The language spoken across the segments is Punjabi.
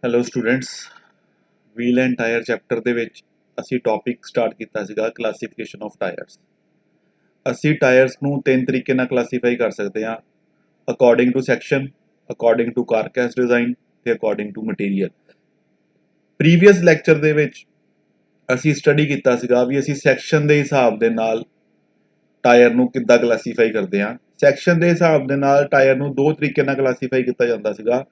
Hello students, wheel and tyre chapter ਦੇ ਵਿੱਚ ਅਸੀਂ ਟੌਪਿਕ ਸਟਾਰਟ ਕੀਤਾ ਸੀਗਾ ਕਲਾਸੀਫਿਕੇਸ਼ਨ ਆਫ ਟਾਇਰਸ। ਅਸੀਂ ਟਾਇਰਸ ਨੂੰ ਤਿੰਨ ਤਰੀਕੇ ਨਾਲ ਕਲਾਸੀਫਾਈ ਕਰ ਸਕਦੇ ਹਾਂ: according to section, according to carcass design ਤੇ according to material. Previous lecture ਦੇ ਵਿੱਚ ਅਸੀਂ ਸਟੱਡੀ ਕੀਤਾ ਸੀਗਾ ਵੀ ਅਸੀਂ ਸੈਕਸ਼ਨ ਦੇ ਹਿਸਾਬ ਦੇ ਨਾਲ ਟਾਇਰ ਨੂੰ ਕਿੱਦਾਂ ਕਲਾਸੀਫਾਈ ਕਰਦੇ ਹਾਂ। ਸੈਕਸ਼ਨ ਦੇ ਹਿਸਾਬ ਦੇ ਨਾਲ ਟਾਇਰ ਨੂੰ ਦੋ ਤਰੀਕੇ ਨਾਲ ਕਲਾਸੀਫਾਈ ਕੀਤਾ ਜਾਂਦਾ ਸੀਗਾ,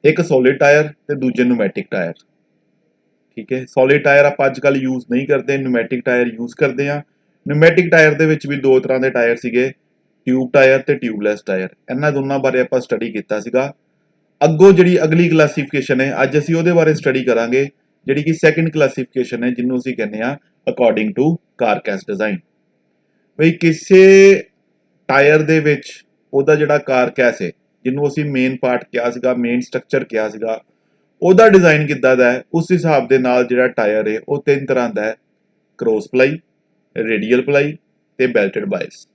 ਇੱਕ ਸੋਲਿਡ ਟਾਇਰ ਤੇ ਦੂਜੇ ਨਿਊਮੈਟਿਕ ਟਾਇਰ। ਠੀਕ ਹੈ, ਸੋਲਿਡ ਟਾਇਰ ਆਪਾਂ ਅੱਜ ਕੱਲ੍ਹ ਯੂਜ਼ ਨਹੀਂ ਕਰਦੇ, ਨਿਊਮੈਟਿਕ ਟਾਇਰ ਯੂਜ਼ ਕਰਦੇ ਹਾਂ। ਨਿਊਮੈਟਿਕ ਟਾਇਰ ਦੇ ਵਿੱਚ ਵੀ ਦੋ ਤਰ੍ਹਾਂ ਦੇ ਟਾਇਰ ਸੀਗੇ, ਟਿਊਬ ਟਾਇਰ ਤੇ ਟਿਊਬਲੈਸ ਟਾਇਰ। ਇਹਨਾਂ ਦੋਨਾਂ ਬਾਰੇ ਆਪਾਂ ਸਟੱਡੀ ਕੀਤਾ ਸੀਗਾ। ਅੱਗੋਂ ਜਿਹੜੀ ਅਗਲੀ ਕਲਾਸੀਫਿਕੇਸ਼ਨ ਹੈ, ਅੱਜ ਅਸੀਂ ਉਹਦੇ ਬਾਰੇ ਸਟੱਡੀ ਕਰਾਂਗੇ, ਜਿਹੜੀ ਕਿ ਸੈਕੰਡ ਕਲਾਸੀਫਿਕੇਸ਼ਨ ਹੈ, ਜਿਹਨੂੰ ਅਸੀਂ ਕਹਿੰਦੇ ਆ ਅਕੋਰਡਿੰਗ ਟੂ ਕਾਰਕੈਸ ਡਿਜ਼ਾਈਨ। ਬਈ ਕਿਸੇ ਟਾਇਰ ਦੇ ਵਿੱਚ ਉਹਦਾ ਜਿਹੜਾ ਕਾਰਕੈਸ ਹੈ, ਜਿਹਨੂੰ ਅਸੀਂ ਮੇਨ ਪਾਰਟ ਕਿਹਾ ਸੀਗਾ, ਮੇਨ ਸਟਰਕਚਰ ਕਿਹਾ ਸੀਗਾ, ਉਹਦਾ ਡਿਜ਼ਾਈਨ ਕਿੱਦਾਂ ਦਾ ਹੈ, ਉਸ ਹਿਸਾਬ ਦੇ ਨਾਲ ਜਿਹੜਾ ਟਾਇਰ ਹੈ ਉਹ ਤਿੰਨ ਤਰ੍ਹਾਂ ਦਾ ਹੈ: ਕ੍ਰੋਸ ਪਲਾਈ, ਰੇਡੀਅਲ ਪਲਾਈ ਤੇ ਬੈਲਟਡ ਬਾਇਸ।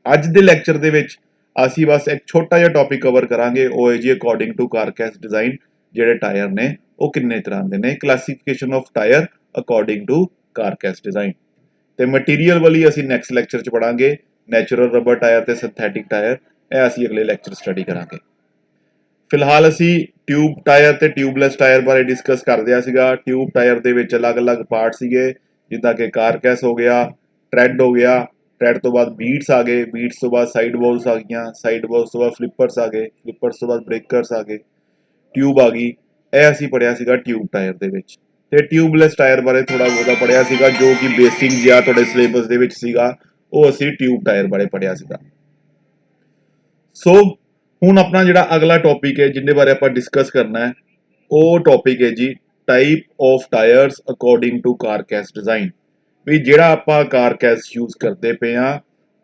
ਅੱਜ ਦੇ ਲੈਕਚਰ ਦੇ ਵਿੱਚ ਅਸੀਂ ਬਸ ਇੱਕ ਛੋਟਾ ਜਿਹਾ ਟੌਪਿਕ ਕਵਰ ਕਰਾਂਗੇ, ਉਹ ਹੈ ਜੀ ਅਕੋਰਡਿੰਗ ਟੂ ਕਾਰਕੈਸ ਡਿਜ਼ਾਈਨ। ਜਿਹੜੇ ਟਾਇਰ ਨੇ ਉਹ ਕਿੰਨੇ ਤਰ੍ਹਾਂ ਦੇ ਨੇ, classification of tyre according to carcass design. ਤੇ ਮਟੀਰੀਅਲ ਵਾਲੀ ਅਸੀਂ ਨੈਕਸਟ ਲੈਕਚਰ 'ਚ ਪੜਾਂਗੇ, ਨੈਚੁਰਲ ਰਬਰ ਟਾਇਰ ਤੇ ਸਿੰਥੈਟਿਕ ਟਾਇਰ। ਇਹ ਅਸੀਂ ਅਗਲੇ ਲੈਕਚਰ ਸਟੱਡੀ ਕਰਾਂਗੇ। ਫਿਲਹਾਲ ਅਸੀਂ ਟਿਊਬ ਟਾਇਰ ਤੇ ਟਿਊਬਲੈਸ ਟਾਇਰ ਬਾਰੇ ਡਿਸਕਸ ਕਰਦੇ ਸੀਗਾ। ਟਿਊਬ ਟਾਇਰ ਦੇ ਵਿੱਚ ਅਲੱਗ-ਅਲੱਗ ਪਾਰਟ ਸੀਗੇ, ਜਿੱਦਾਂ ਕਿ ਕਾਰਕੈਸ ਹੋ ਗਿਆ, ਟ੍ਰੈਡ ਹੋ ਗਿਆ, ਟ੍ਰੈਡ ਤੋਂ ਬਾਅਦ ਬੀਟਸ ਆ ਗਏ, ਬੀਟਸ ਤੋਂ ਬਾਅਦ ਸਾਈਡ ਵਾਲਸ ਆ ਗਈਆਂ, ਸਾਈਡ ਵਾਲਸ ਤੋਂ ਬਾਅਦ ਫਲਿੱਪਰਸ ਆ ਗਏ, ਫਲਿੱਪਰਸ ਤੋਂ ਬਾਅਦ ਬ੍ਰੇਕਰਸ ਆ ਗਏ, ਟਿਊਬ ਆ ਗਈ। ਇਹ ਅਸੀਂ ਪੜਿਆ ਸੀਗਾ ਟਿਊਬ ਟਾਇਰ ਦੇ ਵਿੱਚ। ਤੇ ਟਿਊਬਲੈਸ ਟਾਇਰ ਬਾਰੇ ਥੋੜਾ ਬਹੁਤਾ ਪੜਿਆ ਸੀਗਾ, ਜੋ ਕਿ ਬੇਸਿਕ ਜਿਹਾ ਤੁਹਾਡੇ ਸਿਲੇਬਸ ਦੇ ਵਿੱਚ ਸੀਗਾ, ਉਹ ਅਸੀਂ ਟਿਊਬ ਟਾਇਰ ਬਾਰੇ ਪੜਿਆ ਸੀਗਾ। ਸੋ ਹੁਣ ਆਪਣਾ ਜਿਹੜਾ ਅਗਲਾ ਟੌਪਿਕ ਹੈ, ਜਿਹਦੇ ਬਾਰੇ ਆਪਾਂ ਡਿਸਕਸ ਕਰਨਾ ਹੈ, ਉਹ ਟੌਪਿਕ ਹੈ ਜੀ type of tyres according to carcass design. ਵੀ ਜਿਹੜਾ ਆਪਾਂ ਕਾਰਕੈਸ ਯੂਜ਼ ਕਰਦੇ ਪਏ ਆ,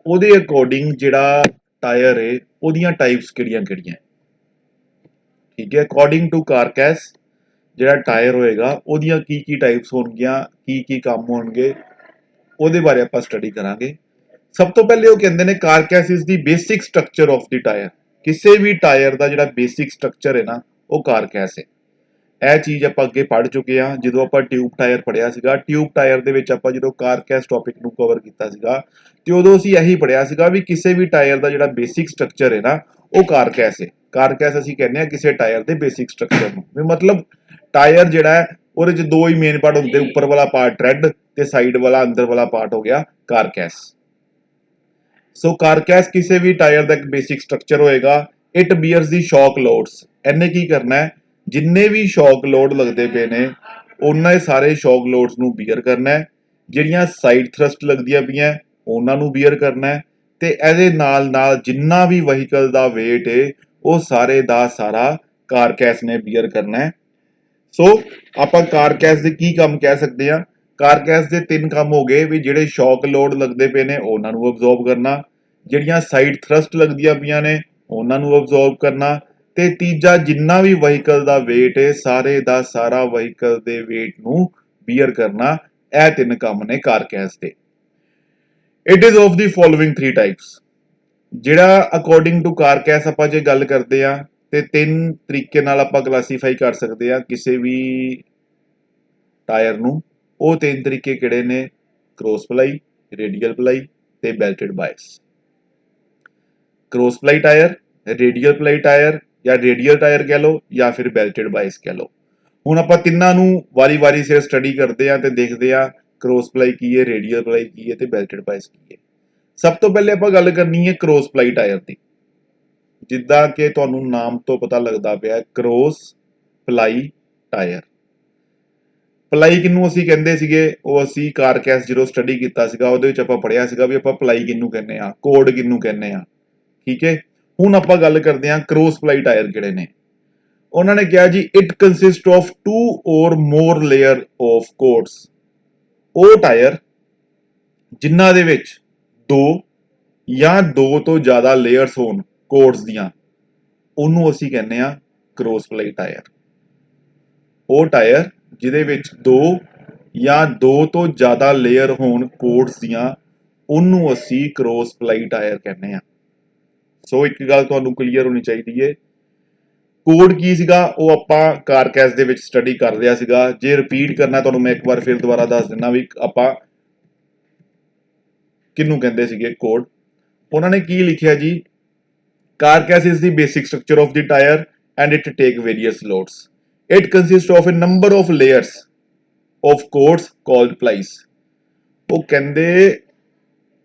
ਉਹਦੇ ਅਕੋਰਡਿੰਗ ਜਿਹੜਾ ਟਾਇਰ ਹੈ ਉਹਦੀਆਂ ਟਾਈਪਸ ਕਿਹੜੀਆਂ-ਕਿਹੜੀਆਂ। ਠੀਕ ਹੈ, ਅਕੋਰਡਿੰਗ ਟੂ ਕਾਰਕੈਸ ਜਿਹੜਾ ਟਾਇਰ ਹੋਏਗਾ ਉਹਦੀਆਂ ਕੀ ਟਾਈਪਸ ਹੋਣਗੀਆਂ, ਕੀ ਕੰਮ ਹੋਣਗੇ, ਉਹਦੇ ਬਾਰੇ ਆਪਾਂ ਸਟੱਡੀ ਕਰਾਂਗੇ। ਸਭ ਤੋਂ ਪਹਿਲੇ ਉਹ ਕਹਿੰਦੇ ਨੇ carcass is the basic structure of the tyre. ਕਿਸੇ ਵੀ ਟਾਇਰ ਦਾ ਜਿਹੜਾ ਬੇਸਿਕ ਸਟਰਕਚਰ ਹੈ ਨਾ, ਉਹ ਕਾਰਕੈਸ ਹੈ। ਇਹ ਚੀਜ਼ ਆਪਾਂ ਅੱਗੇ ਪੜ੍ਹ ਚੁੱਕੇ ਹਾਂ, ਜਦੋਂ ਆਪਾਂ ਟਿਊਬ ਟਾਇਰ ਪੜ੍ਹਿਆ ਸੀਗਾ। ਟਿਊਬ ਟਾਇਰ ਦੇ ਵਿੱਚ ਆਪਾਂ ਜਦੋਂ ਕਾਰਕੈਸ ਟੌਪਿਕ ਨੂੰ ਕਵਰ ਕੀਤਾ ਸੀਗਾ, ਤੇ ਉਦੋਂ ਅਸੀਂ ਇਹੀ ਪੜ੍ਹਿਆ ਸੀਗਾ ਵੀ ਕਿਸੇ ਵੀ ਟਾਇਰ ਦਾ ਜਿਹੜਾ ਬੇਸਿਕ ਸਟਰਕਚਰ ਹੈ ਨਾ, ਉਹ ਕਾਰਕੈਸ ਹੈ। ਕਾਰਕੈਸ ਅਸੀਂ ਕਹਿੰਦੇ ਹਾਂ ਕਿਸੇ ਟਾਇਰ ਦੇ ਬੇਸਿਕ ਸਟਰਕਚਰ ਨੂੰ। ਵੀ ਮਤਲਬ ਟਾਇਰ ਜਿਹੜਾ ਹੈ ਉਹਦੇ 'ਚ ਦੋ ਹੀ ਮੇਨ ਪਾਰਟ ਹੁੰਦੇ, ਉੱਪਰ ਵਾਲਾ ਪਾਰਟ ਟ੍ਰੈਡ ਤੇ ਸਾਈਡ ਵਾਲਾ ਅੰਦਰ ਵਾਲਾ ਪਾਰਟ ਹੋ ਗਿਆ ਕਾਰਕੈਸ। ਸੋ ਕਾਰਕੈਸ ਕਿਸੇ ਵੀ ਟਾਇਰ ਦਾ ਇੱਕ ਬੇਸਿਕ ਸਟਰਕਚਰ ਹੋਏਗਾ। ਇਟ ਬੀਅਰਸ ਦੀ ਸ਼ੌਕ ਲੋਡਸ। ਇਹਨੇ ਕੀ ਕਰਨਾ ਹੈ, ਜਿੰਨੇ ਵੀ ਸ਼ੌਕ ਲੋਡ ਲੱਗਦੇ ਪਏ ਨੇ, ਉਹਨਾਂ ਸਾਰੇ ਸ਼ੌਕ ਲੋਡਸ ਨੂੰ ਬੀਅਰ ਕਰਨਾ ਹੈ। ਜਿਹੜੀਆਂ ਸਾਈਡ ਥਰਸਟ ਲੱਗਦੀਆਂ ਪਈਆਂ, ਉਹਨਾਂ ਨੂੰ ਬੀਅਰ ਕਰਨਾ ਹੈ। ਤੇ ਇਹਦੇ ਨਾਲ ਜਿੰਨਾ ਵੀ ਵਹੀਕਲ ਦਾ weight ਹੈ, ਉਹ ਸਾਰੇ ਦਾ ਸਾਰਾ ਕਾਰਕੈਸ ਨੇ ਬੀਅਰ ਕਰਨਾ ਹੈ। ਸੋ ਆਪਾਂ ਕਾਰਕੈਸ ਦੇ ਕੀ ਕੰਮ ਕਹਿ ਸਕਦੇ ਹਾਂ? ਕਾਰਕੈਸ ਦੇ ਤਿੰਨ ਕੰਮ ਹੋ ਗਏ, ਵੀ ਜਿਹੜੇ ਸ਼ੌਕ ਲੋਡ ਲੱਗਦੇ ਪਏ ਨੇ ਉਹਨਾਂ ਨੂੰ ਅਬਜ਼ੌਰਬ ਕਰਨਾ, ਜਿਹੜੀਆਂ ਸਾਈਡ ਥਰਸਟ ਲੱਗਦੀਆਂ ਪਈਆਂ ਨੇ ਉਹਨਾਂ ਨੂੰ ਅਬਜ਼ੌਰਬ ਕਰਨਾ, ਤੇ ਤੀਜਾ ਜਿੰਨਾ ਵੀ ਵਹੀਕਲ ਦਾ weight ਹੈ, ਸਾਰੇ ਦਾ ਸਾਰਾ ਵਹੀਕਲ ਦੇ weight ਨੂੰ ਬੀਅਰ ਕਰਨਾ। ਇਹ ਤਿੰਨ ਕੰਮ ਨੇ ਕਾਰਕੈਸ ਦੇ। It is of the following 3 types. ਜਿਹੜਾ ਅਕੋਰਡਿੰਗ ਟੂ ਕਾਰਕੈਸ ਆਪਾਂ ਜੇ ਗੱਲ ਕਰਦੇ ਆ, ਤੇ ਤਿੰਨ ਤਰੀਕੇ ਨਾਲ ਆਪਾਂ ਕਲਾਸੀਫਾਈ ਕਰ ਸਕਦੇ ਆ ਕਿਸੇ ਵੀ ਟਾਇਰ ਨੂੰ। ਉਹ ਤਿੰਨ ਤਰੀਕੇ ਕਿਹੜੇ ਨੇ? ਕ੍ਰੋਸ ਪਲਾਈ, ਰੇਡੀਅਲ ਪਲਾਈ ਤੇ belted bias. Cross ply tyre, radial ply tyre, ਜਾਂ ਰੇਡੀਅਲ ਟਾਇਰ ਕਹਿ ਲਓ, ਜਾਂ ਫਿਰ ਬੈਲਟਡ ਬਾਇਸ ਕਹਿ ਲਓ। ਹੁਣ ਆਪਾਂ ਤਿੰਨਾਂ ਨੂੰ ਵਾਰੀ-ਵਾਰੀ ਸਿਰ ਸਟੱਡੀ ਕਰਦੇ ਆ ਤੇ ਦੇਖਦੇ ਆ ਕ੍ਰੋਸ ਪਲਾਈ ਕੀ ਹੈ, ਰੇਡੀਅਲ ਪਲਾਈ ਕੀ ਹੈ ਤੇ ਬੈਲਟਡ ਬਾਇਸ ਕੀ ਹੈ। ਸਭ ਤੋਂ ਪਹਿਲੇ ਆਪਾਂ ਗੱਲ ਕਰਨੀ ਹੈ ਕ੍ਰੋਸ ਪਲਾਈ ਟਾਇਰ ਦੀ। ਜਿੱਦਾਂ ਕਿ ਤੁਹਾਨੂੰ ਨਾਮ ਤੋਂ ਪਤਾ ਲੱਗਦਾ ਪਿਆ, ਕ੍ਰੋਸ ਪਲਾਈ ਟਾਇਰ। ਪਲਾਈ ਕਿਹਨੂੰ ਅਸੀਂ ਕਹਿੰਦੇ ਸੀਗੇ? ਉਹ ਅਸੀਂ ਕਾਰਕੈਸ ਜਦੋਂ ਸਟੱਡੀ ਕੀਤਾ ਸੀਗਾ, ਉਹਦੇ ਵਿੱਚ ਆਪਾਂ ਪੜ੍ਹਿਆ ਸੀਗਾ ਵੀ ਆਪਾਂ ਪਲਾਈ ਕਿਹਨੂੰ ਕਹਿੰਦੇ ਆ, ਕੋਡ ਕਿਹਨੂੰ ਕਹਿੰਦੇ ਆ। ਠੀਕ ਹੈ, ਹੁਣ ਆਪਾਂ ਗੱਲ ਕਰਦੇ ਹਾਂ ਕ੍ਰੋਸ ਪਲਾਈ ਟਾਇਰ ਕਿਹੜੇ ਨੇ। ਉਹਨਾਂ ਨੇ ਕਿਹਾ ਜੀ it consist of 2 or more layer of coats। ਉਹ ਟਾਇਰ ਜਿਨ੍ਹਾਂ ਦੇ ਵਿੱਚ 2 ਜਾਂ 2 ਤੋਂ ਜ਼ਿਆਦਾ ਲੇਅਰਸ ਹੋਣ ਕੋਟਸ ਦੀਆਂ, ਉਹਨੂੰ ਅਸੀਂ ਕਹਿੰਦੇ ਆ ਕ੍ਰੋਸ ਪਲਾਈ ਟਾਇਰ। ਉਹ ਟਾਇਰ ਜਿਹਦੇ ਵਿੱਚ 2 ਜਾਂ 2 ਤੋਂ ਜ਼ਿਆਦਾ ਲੇਅਰ ਹੋਣ ਕੋਟਸ ਦੀਆਂ, ਉਹਨੂੰ ਅਸੀਂ ਕ੍ਰੋਸ ਪਲਾਈ ਟਾਇਰ ਕਹਿੰਦੇ ਆ। ਸੋ ਇੱਕ ਗੱਲ ਤੁਹਾਨੂੰ ਕਲੀਅਰ ਹੋਣੀ ਚਾਹੀਦੀ ਹੈ, ਕੋਡ ਕੀ ਸੀਗਾ ਉਹ ਆਪਾਂ ਕਾਰਕੈਸ ਦੇ ਵਿੱਚ ਸਟੱਡੀ ਕਰ ਲਿਆ ਸੀਗਾ। ਜੇ ਰਿਪੀਟ ਕਰਨਾ ਤੁਹਾਨੂੰ ਮੈਂ ਇੱਕ ਵਾਰ ਫਿਰ ਦੁਬਾਰਾ ਦੱਸ ਦਿੰਦਾ ਵੀ ਆਪਾਂ ਕਿਹਨੂੰ ਕਹਿੰਦੇ ਸੀਗੇ ਕੋਡ। ਉਹਨਾਂ ਨੇ ਕੀ ਲਿਖਿਆ ਜੀ, carcass is the basic structure of the tire and it take various loads. It consists of a number of layers of codes called plies. ਉਹ ਕਹਿੰਦੇ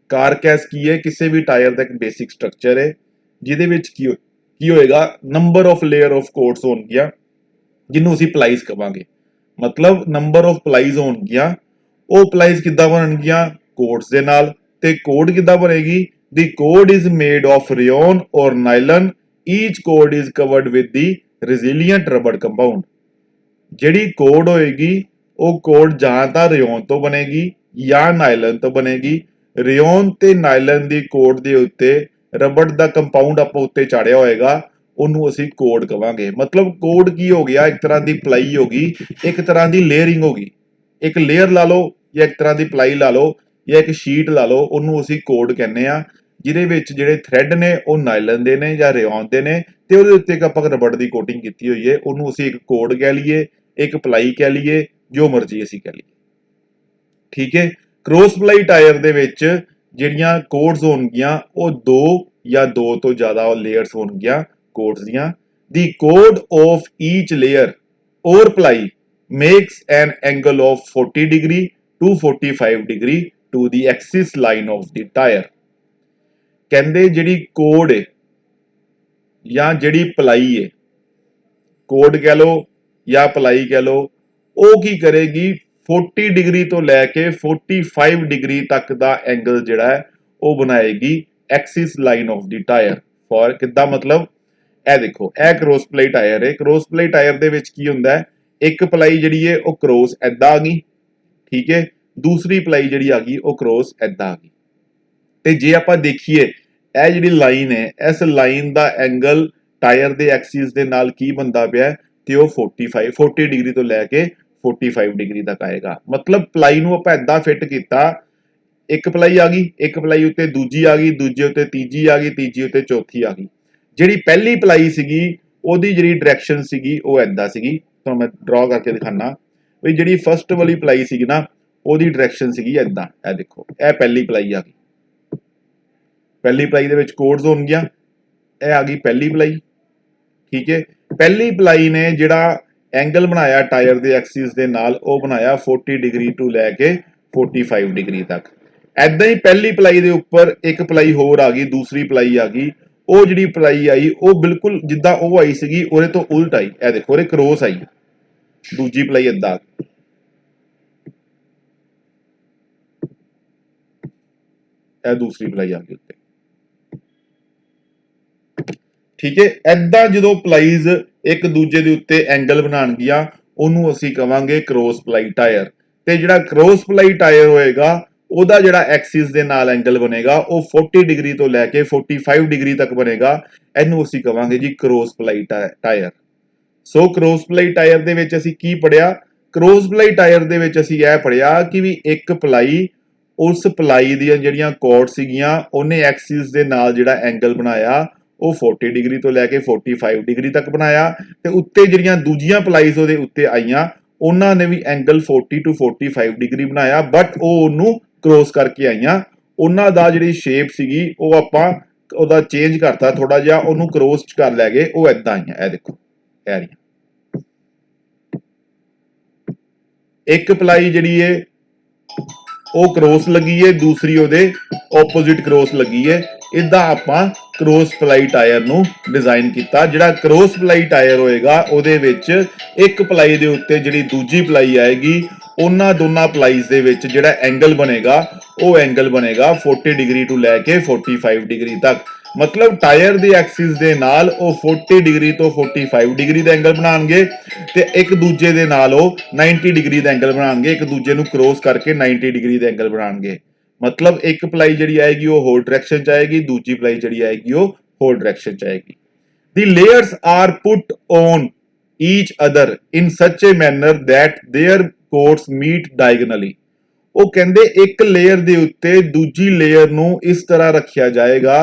carcass ਕੀ ਹੈ, ਕਿਸੇ ਵੀ ਟਾਇਰ ਦਾ ਇੱਕ ਬੇਸਿਕ ਸਟਰਕਚਰ ਹੈ ਜਿਹਦੇ ਵਿੱਚ ਕੀ ਹੋਏਗਾ, number of layer of codes ਹੋਣਗੀਆਂ ਜਿਹਨੂੰ ਅਸੀਂ ਪਲਾਈਜ਼ ਕਵਾਂਗੇ। ਮਤਲਬ ਨੰਬਰ ਆਫ ਪਲਾਈਜ਼ ਹੋਣਗੀਆਂ, ਉਹ ਪਲਾਈਜ਼ ਕਿੱਦਾਂ ਬਣਨਗੀਆਂ, ਕੋਡਸ ਦੇ ਨਾਲ। ਤੇ ਕੋਡ ਕਿੱਦਾਂ ਬਣੇਗੀ, the code is made of rayon or nylon, each code is covered with the resilient rubber compound। ਜਿਹੜੀ ਕੋਡ ਹੋਏਗੀ ਉਹ ਕੋਡ ਜਾਂ ਤਾਂ ਰਿਓਨ ਤੋਂ ਬਣੇਗੀ ਜਾਂ ਨਾਈਲਨ ਤੋਂ ਬਣੇਗੀ। ਰਿਓਨ ਤੇ ਨਾਈਲਨ ਦੀ ਕੋਡ ਦੇ ਉੱਤੇ ਰਬੜ ਦਾ ਕੰਪਾਊਂਡ ਆਪਾਂ ਉੱਤੇ ਚਾੜਿਆ ਹੋਏਗਾ, ਉਹਨੂੰ ਅਸੀਂ ਕੋਡ ਕਵਾਂਗੇ। ਮਤਲਬ ਕੋਡ ਕੀ ਹੋ ਗਿਆ, ਇੱਕ ਤਰ੍ਹਾਂ ਦੀ ਪਲਾਈ ਹੋ ਗਈ, ਇੱਕ ਤਰ੍ਹਾਂ ਦੀ ਲੇਅਰਿੰਗ ਹੋ ਗਈ। ਇੱਕ ਲੇਅਰ ਲਾ ਲਓ ਜਾਂ ਇੱਕ ਤਰ੍ਹਾਂ ਦੀ ਪਲਾਈ ਲਾ ਲਓ ਜਾਂ ਇੱਕ ਸ਼ੀਟ ਲਾ ਲਓ, ਉਹਨੂੰ ਅਸੀਂ ਕੋਡ ਕਹਿੰਦੇ ਆ। ਜਿਹਦੇ ਵਿੱਚ ਜਿਹੜੇ ਥ੍ਰੈਡ ਨੇ ਉਹ ਨਾਈਲਨ ਦੇ ਨੇ ਜਾਂ ਰਿਓਨ ਦੇ ਨੇ, ਤੇ ਉਹਦੇ ਉੱਤੇ ਇੱਕ ਆਪਾਂ ਰਬੜ ਦੀ ਕੋਟਿੰਗ ਕੀਤੀ ਹੋਈ ਹੈ, ਉਹਨੂੰ ਅਸੀਂ ਇੱਕ ਕੋਡ ਕਹਿ ਲਈਏ, ਇੱਕ ਪਲਾਈ ਕਹਿ ਲਈਏ, ਜੋ ਮਰਜ਼ੀ ਅਸੀਂ ਕਹਿ ਲਈਏ। ਠੀਕ ਹੈ। ਕ੍ਰੋਸ ਪਲਾਈ ਟਾਇਰ ਦੇ ਵਿੱਚ ਜਿਹੜੀਆਂ ਕੋਡਸ ਹੋਣਗੀਆਂ ਉਹ ਦੋ ਜਾਂ ਦੋ ਤੋਂ ਜ਼ਿਆਦਾ ਲੇਅਰਸ ਹੋਣਗੀਆਂ ਕੋਡਸ ਦੀਆਂ। The cord of each layer or ply makes an angle of 40 degree to 45 degree to the axis line of the tyre. ਕਹਿੰਦੇ ਜਿਹੜੀ ਕੋਡ ਹੈ ਜਾਂ ਜਿਹੜੀ ਪਲਾਈ ਹੈ, ਕੋਡ ਕਹਿ ਲਓ ਜਾਂ ਪਲਾਈ ਕਹਿ ਲਓ, ਉਹ ਕੀ ਕਰੇਗੀ, 40 ਡਿਗਰੀ ਤੋਂ ਲੈ ਕੇ 45 ਡਿਗਰੀ ਤੱਕ ਦਾ ਐਂਗਲ ਜਿਹੜਾ ਹੈ ਉਹ ਬਣਾਏਗੀ axis line of the tyre. For ਕਿੱਦਾਂ, ਮਤਲਬ ਇਹ ਦੇਖੋ, ਇਹ ਕ੍ਰੋਸ ਪਲਾਈ ਟਾਇਰ ਹੈ। ਕ੍ਰੋਸ ਪਲਾਈ ਟਾਇਰ ਦੇ ਵਿੱਚ ਕੀ ਹੁੰਦਾ ਹੈ, ਇੱਕ ਪਲਾਈ ਜਿਹੜੀ ਹੈ ਉਹ ਕ੍ਰੋਸ ਐਦਾਂ ਆ ਗਈ, ਠੀਕ ਹੈ, ਦੂਸਰੀ ਪਲਾਈ ਜਿਹੜੀ ਆ ਗਈ ਉਹ ਕ੍ਰੋਸ ਐਦਾਂ ਆ ਗਈ। ਤੇ ਜੇ ਆਪਾਂ ਦੇਖੀਏ ਇਹ ਜਿਹੜੀ ਲਾਈਨ ਹੈ, ਇਸ ਲਾਈਨ ਦਾ ਐਂਗਲ ਟਾਇਰ ਦੇ ਐਕਸਿਸ ਦੇ ਨਾਲ ਕੀ ਬਣਦਾ ਪਿਆ, ਤੇ ਉਹ 40 ਡਿਗਰੀ ਤੋਂ ਲੈ ਕੇ 45 ਡਿਗਰੀ ਤੱਕ ਆਏਗਾ। ਮਤਲਬ ਪਲਾਈ ਨੂੰ ਆਪਾਂ ਏਦਾਂ ਫਿੱਟ ਕੀਤਾ, ਇੱਕ ਪਲਾਈ ਆ ਗਈ, ਇੱਕ ਪਲਾਈ ਉੱਤੇ ਦੂਜੀ ਆ ਗਈ, ਦੂਜੇ ਉੱਤੇ ਤੀਜੀ ਆ ਗਈ, ਤੀਜੀ ਉੱਤੇ ਚੌਥੀ ਆ ਗਈ। ਜਿਹੜੀ ਪਹਿਲੀ ਪਲਾਈ ਸੀਗੀ ਉਹਦੀ ਜਿਹੜੀ ਡਾਇਰੈਕਸ਼ਨ ਸੀਗੀ ਉਹ ਏਦਾਂ ਸੀਗੀ, ਤੁਹਾਨੂੰ ਮੈਂ ਡਰਾ ਕਰਕੇ ਦਿਖਾਣਾ ਵੀ ਜਿਹੜੀ ਫਸਟ ਵਾਲੀ ਪਲਾਈ ਸੀਗੀ ਨਾ ਉਹਦੀ ਡਾਇਰੈਕਸ਼ਨ ਸੀਗੀ ਏਦਾਂ। ਇਹ ਦੇਖੋ, ਇਹ ਪਹਿਲੀ ਪਲਾਈ ਆ ਗਈ, ਪਹਿਲੀ ਪਲਾਈ ਦੇ ਵਿੱਚ ਕੋਡਸ ਹੋਣਗੀਆਂ, ਇਹ ਆ ਗਈ ਪਹਿਲੀ ਪਲਾਈ। ਠੀਕ ਹੈ। ਪਹਿਲੀ ਪਲਾਈ ਨੇ ਜਿਹੜਾ ਐਂਗਲ ਬਣਾਇਆ ਟਾਇਰ ਦੇ ਐਕਸਿਸ ਦੇ ਨਾਲ, ਉਹ ਬਣਾਇਆ 40 ਡਿਗਰੀ ਤੋਂ ਲੈ ਕੇ 45 ਡਿਗਰੀ ਤੱਕ। ਐਦਾਂ ਹੀ ਪਹਿਲੀ ਪਲਾਈ ਦੇ ਉੱਪਰ ਇੱਕ ਪਲਾਈ ਹੋਰ ਆ ਗਈ, ਦੂਸਰੀ ਪਲਾਈ ਆ ਗਈ। ਉਹ ਜਿਹੜੀ ਪਲਾਈ ਆਈ ਉਹ ਬਿਲਕੁਲ ਜਿੱਦਾਂ ਉਹ ਆਈ ਸੀਗੀ ਉਹਦੇ ਤੋਂ ਉਲਟ ਆਈ। ਇਹ ਦੇਖੋ, ਉਹਦੇ ਕ੍ਰੋਸ ਆਈ, ਦੂਜੀ ਪਲਾਈ ਏਦਾਂ ਆ ਗਈ। ਇਹ ਦੂਸਰੀ ਪਲਾਈ ਆ ਗਈ ਉੱਤੇ। ਠੀਕ ਹੈ। ਏਦਾਂ ਜਦੋਂ ਪਲਾਈਜ਼ ਇੱਕ ਦੂਜੇ ਦੇ ਉੱਤੇ ਐਂਗਲ ਬਣਾਉਣਗੀਆਂ ਉਹਨੂੰ ਅਸੀਂ ਕਵਾਂਗੇ ਕ੍ਰੋਸ ਪਲਾਈ ਟਾਇਰ। ਤੇ ਜਿਹੜਾ ਕ੍ਰੋਸ ਪਲਾਈ ਟਾਇਰ ਹੋਏਗਾ ਉਹਦਾ ਜਿਹੜਾ ਐਕਸਿਸ ਦੇ ਨਾਲ ਐਂਗਲ ਬਣੇਗਾ ਉਹ 40 ਡਿਗਰੀ ਤੋਂ ਲੈ ਕੇ 45 ਡਿਗਰੀ ਤੱਕ ਬਣੇਗਾ। ਇਹਨੂੰ ਅਸੀਂ ਕਵਾਂਗੇ ਜੀ ਕ੍ਰੋਸ ਪਲਾਈ ਟਾਇਰ। ਸੋ ਕ੍ਰੋਸ ਪਲਾਈ ਟਾਇਰ ਦੇ ਵਿੱਚ ਅਸੀਂ ਕੀ ਪੜਿਆ, ਕ੍ਰੋਸ ਪਲਾਈ ਟਾਇਰ ਦੇ ਵਿੱਚ ਅਸੀਂ ਇਹ ਪੜਿਆ ਕਿ ਵੀ ਇੱਕ ਪਲਾਈ, ਉਸ ਪਲਾਈ ਦੀਆਂ ਜਿਹੜੀਆਂ ਕੋਰਡ ਸੀਗੀਆਂ ਉਹਨੇ ਐਕਸਿਸ ਦੇ ਨਾਲ ਜਿਹੜਾ ਐਂਗਲ ਬਣਾਇਆ ਉਹ 40 ਡਿਗਰੀ ਤੋਂ ਲੈ ਕੇ 45 ਡਿਗਰੀ ਤੱਕ ਬਣਾਇਆ। ਤੇ ਉੱਤੇ ਜਿਹੜੀਆਂ ਦੂਜੀਆਂ ਪਲਾਈਜ਼ ਉਹਦੇ ਉੱਤੇ ਆਈਆਂ ਉਹਨਾਂ ਨੇ ਵੀ ਐਂਗਲ 40 ਤੋਂ 45 ਡਿਗਰੀ ਬਣਾਇਆ, ਬਟ ਉਹ ਉਹਨੂੰ ਕ੍ਰੋਸ ਕਰਕੇ ਆਈਆਂ। ਉਹਨਾਂ ਦਾ ਜਿਹੜੀ ਸ਼ੇਪ ਸੀਗੀ ਉਹ ਆਪਾਂ ਉਹਦਾ ਚੇਂਜ ਕਰਤਾ ਥੋੜਾ ਜਿਹਾ, ਉਹਨੂੰ ਕ੍ਰੋਸ ਕਰ ਲੈ ਗਏ, ਉਹ ਏਦਾਂ ਆਈਆਂ। ਇਹ ਦੇਖੋ, ਇਹ ਰਹੀਆਂ। ਇੱਕ ਪਲਾਈ ਜਿਹੜੀ ਹੈ ਉਹ ਕ੍ਰੋਸ ਲੱਗੀ ਹੈ, ਦੂਸਰੀ ਉਹਦੇ ਆਪੋਜ਼ਿਟ ਕ੍ਰੋਸ ਲੱਗੀ ਹੈ। ਇਦਾਂ ਆਪਾਂ ਕ੍ਰੋਸ ਪਲਾਈ ਟਾਇਰ ਨੂੰ ਡਿਜ਼ਾਈਨ ਕੀਤਾ। ਜਿਹੜਾ ਕ੍ਰੋਸ ਪਲਾਈ ਟਾਇਰ ਹੋਏਗਾ ਉਹਦੇ ਵਿੱਚ ਇੱਕ ਪਲਾਈ ਦੇ ਉੱਤੇ ਜਿਹੜੀ ਦੂਜੀ ਪਲਾਈ ਆਏਗੀ, ਉਹਨਾਂ ਦੋਨਾਂ ਪਲਾਈਜ਼ ਦੇ ਵਿੱਚ ਜਿਹੜਾ ਐਂਗਲ ਬਣੇਗਾ ਉਹ ਐਂਗਲ ਬਣੇਗਾ 40 ਡਿਗਰੀ ਤੋਂ ਲੈ ਕੇ 45 ਡਿਗਰੀ ਤੱਕ। ਮਤਲਬ ਟਾਇਰ ਦੇ ਐਕਸਿਸ ਦੇ ਨਾਲ ਉਹ 40 ਡਿਗਰੀ ਤੋਂ 45 ਡਿਗਰੀ ਦਾ ਐਂਗਲ ਬਣਾਉਣਗੇ ਤੇ ਇੱਕ ਦੂਜੇ ਦੇ ਨਾਲ ਉਹ 90 ਡਿਗਰੀ ਦਾ ਐਂਗਲ ਬਣਾਉਣਗੇ, ਇੱਕ ਦੂਜੇ ਨੂੰ ਕ੍ਰੋਸ ਕਰਕੇ 90 ਡਿਗਰੀ ਦਾ ਐਂਗਲ ਬਣਾਉਣਗੇ। ਮਤਲਬ ਇੱਕ ਪਲਾਈ ਜਿਹੜੀ ਆਏਗੀ ਉਹ ਹੋਰ ਡਾਇਰੈਕਸ਼ਨ ਚ ਆਏਗੀ, ਦੂਜੀ ਪਲਾਈ ਜਿਹੜੀ ਆਏਗੀ ਉਹ ਹੋਰ ਡਾਇਰੈਕਸ਼ਨ ਚ ਆਏਗੀ। The layers are put on each other in such a manner that their chords meet diagonally। ਉਹ ਕਹਿੰਦੇ ਇੱਕ ਲੇਅਰ ਦੇ ਉੱਤੇ ਦੂਜੀ ਲੇਅਰ ਨੂੰ ਇਸ ਤਰ੍ਹਾਂ ਰੱਖਿਆ ਜਾਏਗਾ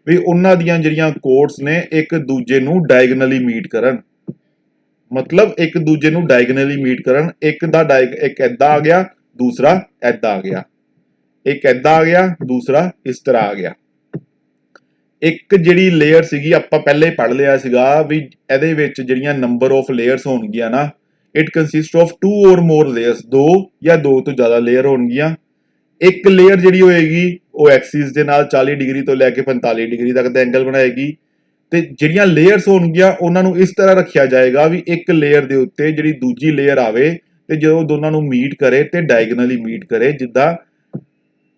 ਵੀ ਉਹਨਾਂ ਦੀਆਂ ਜਿਹੜੀਆਂ ਕੋਰਸ ਨੇ ਇੱਕ ਦੂਜੇ ਨੂੰ ਡਾਇਗਨਲੀ ਮੀਟ ਕਰਨ, ਮਤਲਬ ਇੱਕ ਦੂਜੇ ਨੂੰ ਡਾਇਗਨਲੀ ਮੀਟ ਕਰਨ। ਇੱਕ ਐਦਾਂ ਆ ਗਿਆ, ਦੂਸਰਾ ਐਦਾਂ ਆ ਗਿਆ, ਇੱਕ ਐਦਾਂ ਆ ਗਿਆ, ਦੂਸਰਾ ਇਸ ਤਰ੍ਹਾਂ ਆ ਗਿਆ। ਇੱਕ ਜਿਹੜੀ ਲੇਅਰ ਸੀਗੀ ਆਪਾਂ ਪਹਿਲੇ ਪੜ੍ਹ ਲਿਆ ਸੀਗਾ ਵੀ ਇਹਦੇ ਵਿੱਚ ਜਿਹੜੀਆਂ ਨੰਬਰ ਆਫ ਲੇਅਰਸ ਹੋਣਗੀਆਂ ਨਾ, it consist of 2 or more layers, 2 ਜਾਂ 2 ਤੋਂ ਜ਼ਿਆਦਾ ਲੇਅਰ ਹੋਣਗੀਆਂ। ਇੱਕ ਲੇਅਰ ਜਿਹੜੀ ਹੋਏਗੀ ਉਹ ਐਕਸਿਸ ਦੇ ਨਾਲ 40 ਡਿਗਰੀ ਤੋਂ ਲੈ ਕੇ 45 ਡਿਗਰੀ ਤੱਕ ਦਾ ਐਂਗਲ ਬਣਾਏਗੀ, ਤੇ ਜਿਹੜੀਆਂ ਲੇਅਰਸ ਹੋਣਗੀਆਂ ਉਹਨਾਂ ਨੂੰ ਇਸ ਤਰ੍ਹਾਂ ਰੱਖਿਆ ਜਾਏਗਾ ਵੀ ਇੱਕ ਲੇਅਰ ਦੇ ਉੱਤੇ ਜਿਹੜੀ ਦੂਜੀ ਲੇਅਰ ਆਵੇ ਤੇ ਜਦੋਂ ਦੋਨਾਂ ਨੂੰ ਮੀਟ ਕਰੇ ਤੇ ਡਾਇਗਨਲੀ ਮੀਟ ਕਰੇ, ਜਿੱਦਾਂ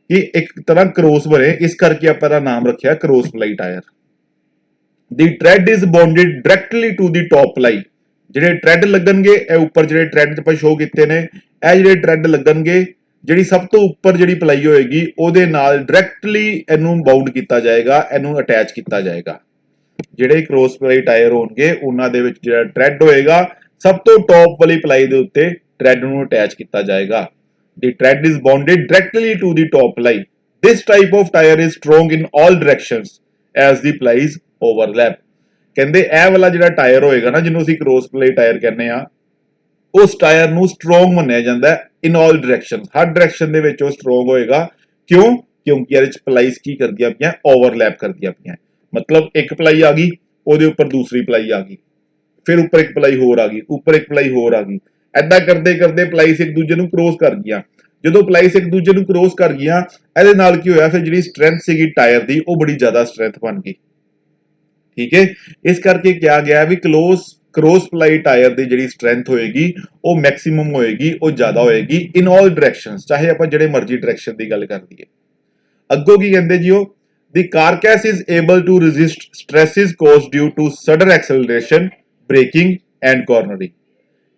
ਕਿ ਇੱਕ ਤਰ੍ਹਾਂ ਕ੍ਰੋਸ ਬਣੇ। ਇਸ ਕਰਕੇ ਆਪਾਂ ਦਾ ਨਾਮ ਰੱਖਿਆ cross ply tyre. The tread is bonded directly to the top ply. ਜਿਹੜੇ ਟ੍ਰੈਡ ਲੱਗਣਗੇ, ਇਹ ਉੱਪਰ ਜਿਹੜੇ ਟ੍ਰੈਡ ਆਪਾਂ ਸ਼ੋ ਕੀਤੇ ਨੇ, ਇਹ ਜਿਹੜੇ ਟ੍ਰੈਡ ਲੱਗਣਗੇ, ਜਿਹੜੀ ਸਭ ਤੋਂ ਉੱਪਰ ਜਿਹੜੀ ਪਲਾਈ ਹੋਏਗੀ ਉਹਦੇ ਨਾਲ ਡਾਇਰੈਕਟਲੀ ਇਹਨੂੰ ਬਾਉਂਡ ਕੀਤਾ ਜਾਏਗਾ, ਇਹਨੂੰ ਅਟੈਚ ਕੀਤਾ ਜਾਏਗਾ। ਜਿਹੜੇ ਕ੍ਰੋਸ ਪਲਾਈ ਟਾਇਰ ਹੋਣਗੇ ਉਹਨਾਂ ਦੇ ਵਿੱਚ ਜਿਹੜਾ ਟ੍ਰੈਡ ਹੋਏਗਾ ਸਭ ਤੋਂ ਟੌਪ ਵਾਲੀ ਪਲਾਈ ਦੇ ਉੱਤੇ ਟ੍ਰੈਡ ਨੂੰ ਅਟੈਚ ਕੀਤਾ ਜਾਏਗਾ। The thread is bonded directly to the top ply. This type of tire is strong in all directions as the plies overlap. ਕਹਿੰਦੇ ਇਹ ਵਾਲਾ ਜਿਹੜਾ ਟਾਇਰ ਹੋਏਗਾ ਨਾ, ਜਿਹਨੂੰ ਅਸੀਂ ਕ੍ਰੋਸ ਪਲਾਈ ਟਾਇਰ ਕਹਿੰਦੇ ਆ, ਉਸ ਟਾਇਰ ਨੂੰ ਸਟਰੋਂਗ ਮੰਨਿਆ ਜਾਂਦਾ ਹੈ ਇਨ ਆਲ ਡਾਇਰੈਕਸ਼ਨਸ। ਹਰ ਡਾਇਰੈਕਸ਼ਨ ਦੇ ਵਿੱਚ ਉਹ ਸਟਰੋਂਗ ਹੋਏਗਾ। ਕਿਉਂ? ਕਿਉਂਕਿ ਇਹਦੇ ਵਿੱਚ ਪਲਾਈਸ ਕੀ ਕਰਦੀਆਂ ਪਈਆਂ, ਓਵਰਲੈਪ ਕਰਦੀਆਂ ਪਈਆਂ। ਮਤਲਬ ਇੱਕ ਪਲਾਈ ਆ ਗਈ, ਉਹਦੇ ਉੱਪਰ ਦੂਸਰੀ ਪਲਾਈ ਆ ਗਈ, ਫਿਰ ਉੱਪਰ ਇੱਕ ਪਲਾਈ ਹੋਰ ਆ ਗਈ, ਉੱਪਰ ਇੱਕ ਪਲਾਈ ਹੋਰ ਆ ਗਈ। ਐਦਾਂ ਕਰਦੇ ਕਰਦੇ ਪਲਾਈਸ ਇੱਕ ਦੂਜੇ ਨੂੰ ਕ੍ਰੋਸ ਕਰ ਗਈਆਂ। ਜਦੋਂ ਪਲਾਈਸ ਇੱਕ ਦੂਜੇ ਨੂੰ ਕ੍ਰੋਸ ਕਰ ਗਈਆਂ, ਇਹਦੇ ਨਾਲ ਕੀ ਹੋਇਆ, ਫਿਰ ਜਿਹੜੀ ਸਟਰੈਂਥ ਸੀਗੀ ਟਾਇਰ ਦੀ ਉਹ ਬੜੀ ਜ਼ਿਆਦਾ ਸਟਰੈਂਥ ਬਣ ਗਈ। ਠੀਕ ਹੈ, ਇਸ ਕਰਕੇ ਕਿਹਾ ਗਿਆ ਵੀ ਕ੍ਰੋਸ ਪਲਾਈ ਟਾਇਰ ਦੀ ਜਿਹੜੀ ਸਟਰੈਂਥ ਹੋਏਗੀ ਉਹ ਮੈਕਸਿਮਮ ਹੋਏਗੀ, ਉਹ ਜ਼ਿਆਦਾ ਹੋਏਗੀ ਇਨ ਆਲ ਡਾਇਰੈਕਸ਼ਨਸ, ਚਾਹੇ ਆਪਾਂ ਜਿਹੜੇ ਮਰਜ਼ੀ ਡਾਇਰੈਕਸ਼ਨ ਦੀ ਗੱਲ ਕਰ ਲਈਏ। ਅੱਗੋਂ ਕੀ ਕਹਿੰਦੇ ਜੀ, ਉਹ the carcass is able to resist stresses caused due to sudden acceleration, braking and cornering।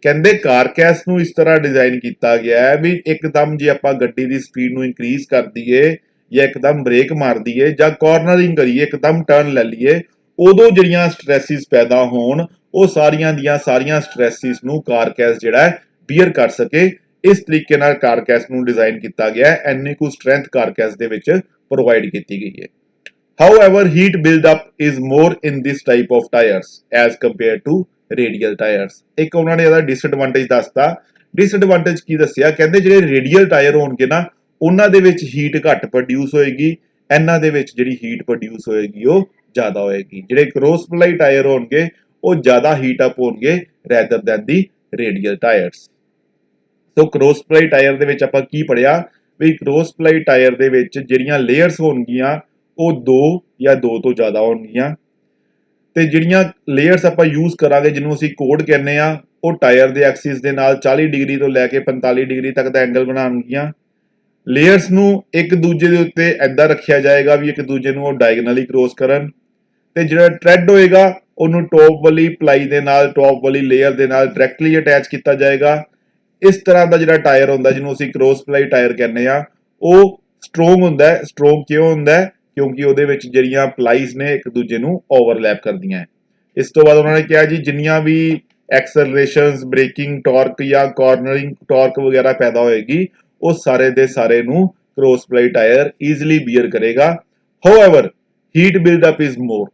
ਕਹਿੰਦੇ ਕਾਰਕੈਸ ਨੂੰ ਇਸ ਤਰ੍ਹਾਂ ਡਿਜ਼ਾਈਨ ਕੀਤਾ ਗਿਆ ਹੈ ਵੀ ਇੱਕਦਮ ਜੇ ਆਪਾਂ ਗੱਡੀ ਦੀ ਸਪੀਡ ਨੂੰ ਇਨਕਰੀਜ਼ ਕਰ ਦਈਏ ਜਾਂ ਇੱਕਦਮ ਬ੍ਰੇਕ ਮਾਰ ਦਈਏ ਜਾਂ ਕਾਰਨਰਿੰਗ ਕਰੀਏ, ਇੱਕਦਮ ਟਰਨ ਲੈ ਲਈਏ, ਉਦੋਂ ਜਿਹੜੀਆਂ ਸਟ੍ਰੈਸਿਸ ਪੈਦਾ ਹੋਣ ਉਹ ਸਾਰੀਆਂ ਦੀਆਂ ਸਾਰੀਆਂ ਸਟ੍ਰੈਸਿਸ ਨੂੰ ਕਾਰਕੈਸ ਜਿਹੜਾ ਹੈ ਬੀਅਰ ਕਰ ਸਕੇ। ਇਸ ਤਰੀਕੇ ਨਾਲ ਕਾਰਕੈਸ ਨੂੰ ਡਿਜ਼ਾਈਨ ਕੀਤਾ ਗਿਆ ਹੈ। ਇੰਨੀ ਕੁ ਸਟਰੈਂਥ ਕਾਰਕੈਸ ਦੇ ਵਿੱਚ ਪ੍ਰੋਵਾਈਡ ਕੀਤੀ ਗਈ ਹੈ। However, heat buildup is more in this type of tires as compared to radial tires। ਇੱਕ ਉਹਨਾਂ ਨੇ ਇਹਦਾ ਡਿਸਐਡਵਾਂਟੇਜ ਦੱਸਤਾ। ਡਿਸਐਡਵਾਂਟੇਜ ਕੀ ਦੱਸਿਆ? ਕਹਿੰਦੇ ਜਿਹੜੇ ਰੇਡੀਅਲ ਟਾਇਰ ਹੋਣਗੇ ਨਾ, ਉਹਨਾਂ ਦੇ ਵਿੱਚ ਹੀਟ ਘੱਟ ਪ੍ਰੋਡਿਊਸ ਹੋਏਗੀ, ਇਹਨਾਂ ਦੇ ਵਿੱਚ ਜਿਹੜੀ ਹੀਟ ਪ੍ਰੋਡਿਊਸ ਹੋਏਗੀ ਉਹ ਜ਼ਿਆਦਾ ਹੋਏਗੀ। ਜਿਹੜੇ ਕ੍ਰੋਸ ਪਲਾਈ ਟਾਇਰ ਹੋਣਗੇ ਉਹ ਜ਼ਿਆਦਾ ਹੀਟ ਅਪ ਹੋਣਗੇ ਰੈਦਰ ਦੈਨ ਦੀ ਰੇਡੀਅਲ ਟਾਇਰਸ। ਸੋ ਕ੍ਰੋਸ ਪਲਾਈ ਟਾਇਰ ਦੇ ਵਿੱਚ ਆਪਾਂ ਕੀ ਪੜਿਆ ਵੀ ਕ੍ਰੋਸ ਪਲਾਈ ਟਾਇਰ ਦੇ ਵਿੱਚ ਜਿਹੜੀਆਂ ਲੇਅਰਸ ਹੋਣਗੀਆਂ ਉਹ 2 ਜਾਂ 2 ਤੋਂ ਜ਼ਿਆਦਾ ਹੋਣਗੀਆਂ, ਤੇ ਜਿਹੜੀਆਂ ਲੇਅਰਸ ਆਪਾਂ ਯੂਜ਼ ਕਰਾਂਗੇ ਜਿਹਨੂੰ ਅਸੀਂ ਕੋਡ ਕਹਿੰਦੇ ਆ, ਉਹ ਟਾਇਰ ਦੇ ਐਕਸਿਸ ਦੇ ਨਾਲ 40 ਡਿਗਰੀ ਤੋਂ ਲੈ ਕੇ 45 ਡਿਗਰੀ ਤੱਕ ਦਾ ਐਂਗਲ ਬਣਾਉਣਗੀਆਂ। ਲੇਅਰਸ ਨੂੰ ਇੱਕ ਦੂਜੇ ਦੇ ਉੱਤੇ ਐਦਾਂ ਰੱਖਿਆ ਜਾਏਗਾ ਵੀ ਇੱਕ ਦੂਜੇ ਨੂੰ ਉਹ ਡਾਇਗਨਲੀ ਕ੍ਰੋਸ ਕਰਨ, ਤੇ ਜਿਹੜਾ ਟ੍ਰੈਡ ਹੋਏਗਾ ਉਹਨੂੰ ਟੌਪ ਵਾਲੀ ਪਲਾਈ ਦੇ ਨਾਲ, ਟੌਪ ਵਾਲੀ ਲੇਅਰ ਦੇ ਨਾਲ ਡਾਇਰੈਕਟਲੀ ਅਟੈਚ ਕੀਤਾ ਜਾਏਗਾ। ਇਸ ਤਰ੍ਹਾਂ ਦਾ ਜਿਹੜਾ ਟਾਇਰ ਹੁੰਦਾ ਜਿਹਨੂੰ ਅਸੀਂ ਕ੍ਰੋਸ ਪਲਾਈ ਟਾਇਰ ਕਹਿੰਦੇ ਆ, ਉਹ ਸਟਰੋਂਗ ਹੁੰਦਾ ਹੈ। ਸਟਰੋਂਗ ਕਿਉਂ ਹੁੰਦਾ ਹੈ? ਕਿਉਂਕਿ ਉਹਦੇ ਵਿੱਚ ਜਿਹੜੀਆਂ ਪਲਾਈਜ਼ ਨੇ ਇੱਕ ਦੂਜੇ ਨੂੰ ਓਵਰਲੈਪ ਕਰਦੀਆਂ ਹੈ। ਇਸ ਤੋਂ ਬਾਅਦ ਉਹਨਾਂ ਨੇ ਕਿਹਾ ਜੀ ਜਿੰਨੀਆਂ ਵੀ ਐਕਸਲਰੇਸ਼ਨਸ, ਬ੍ਰੇਕਿੰਗ ਟਾਰਕ ਜਾਂ ਕਾਰਨਰਿੰਗ ਟਾਰਕ ਵਗੈਰਾ ਪੈਦਾ ਹੋਏਗੀ ਉਹ ਸਾਰੇ ਦੇ ਸਾਰੇ ਨੂੰ cross ply tyre easily bear ਕਰੇਗਾ। However heat buildup is more.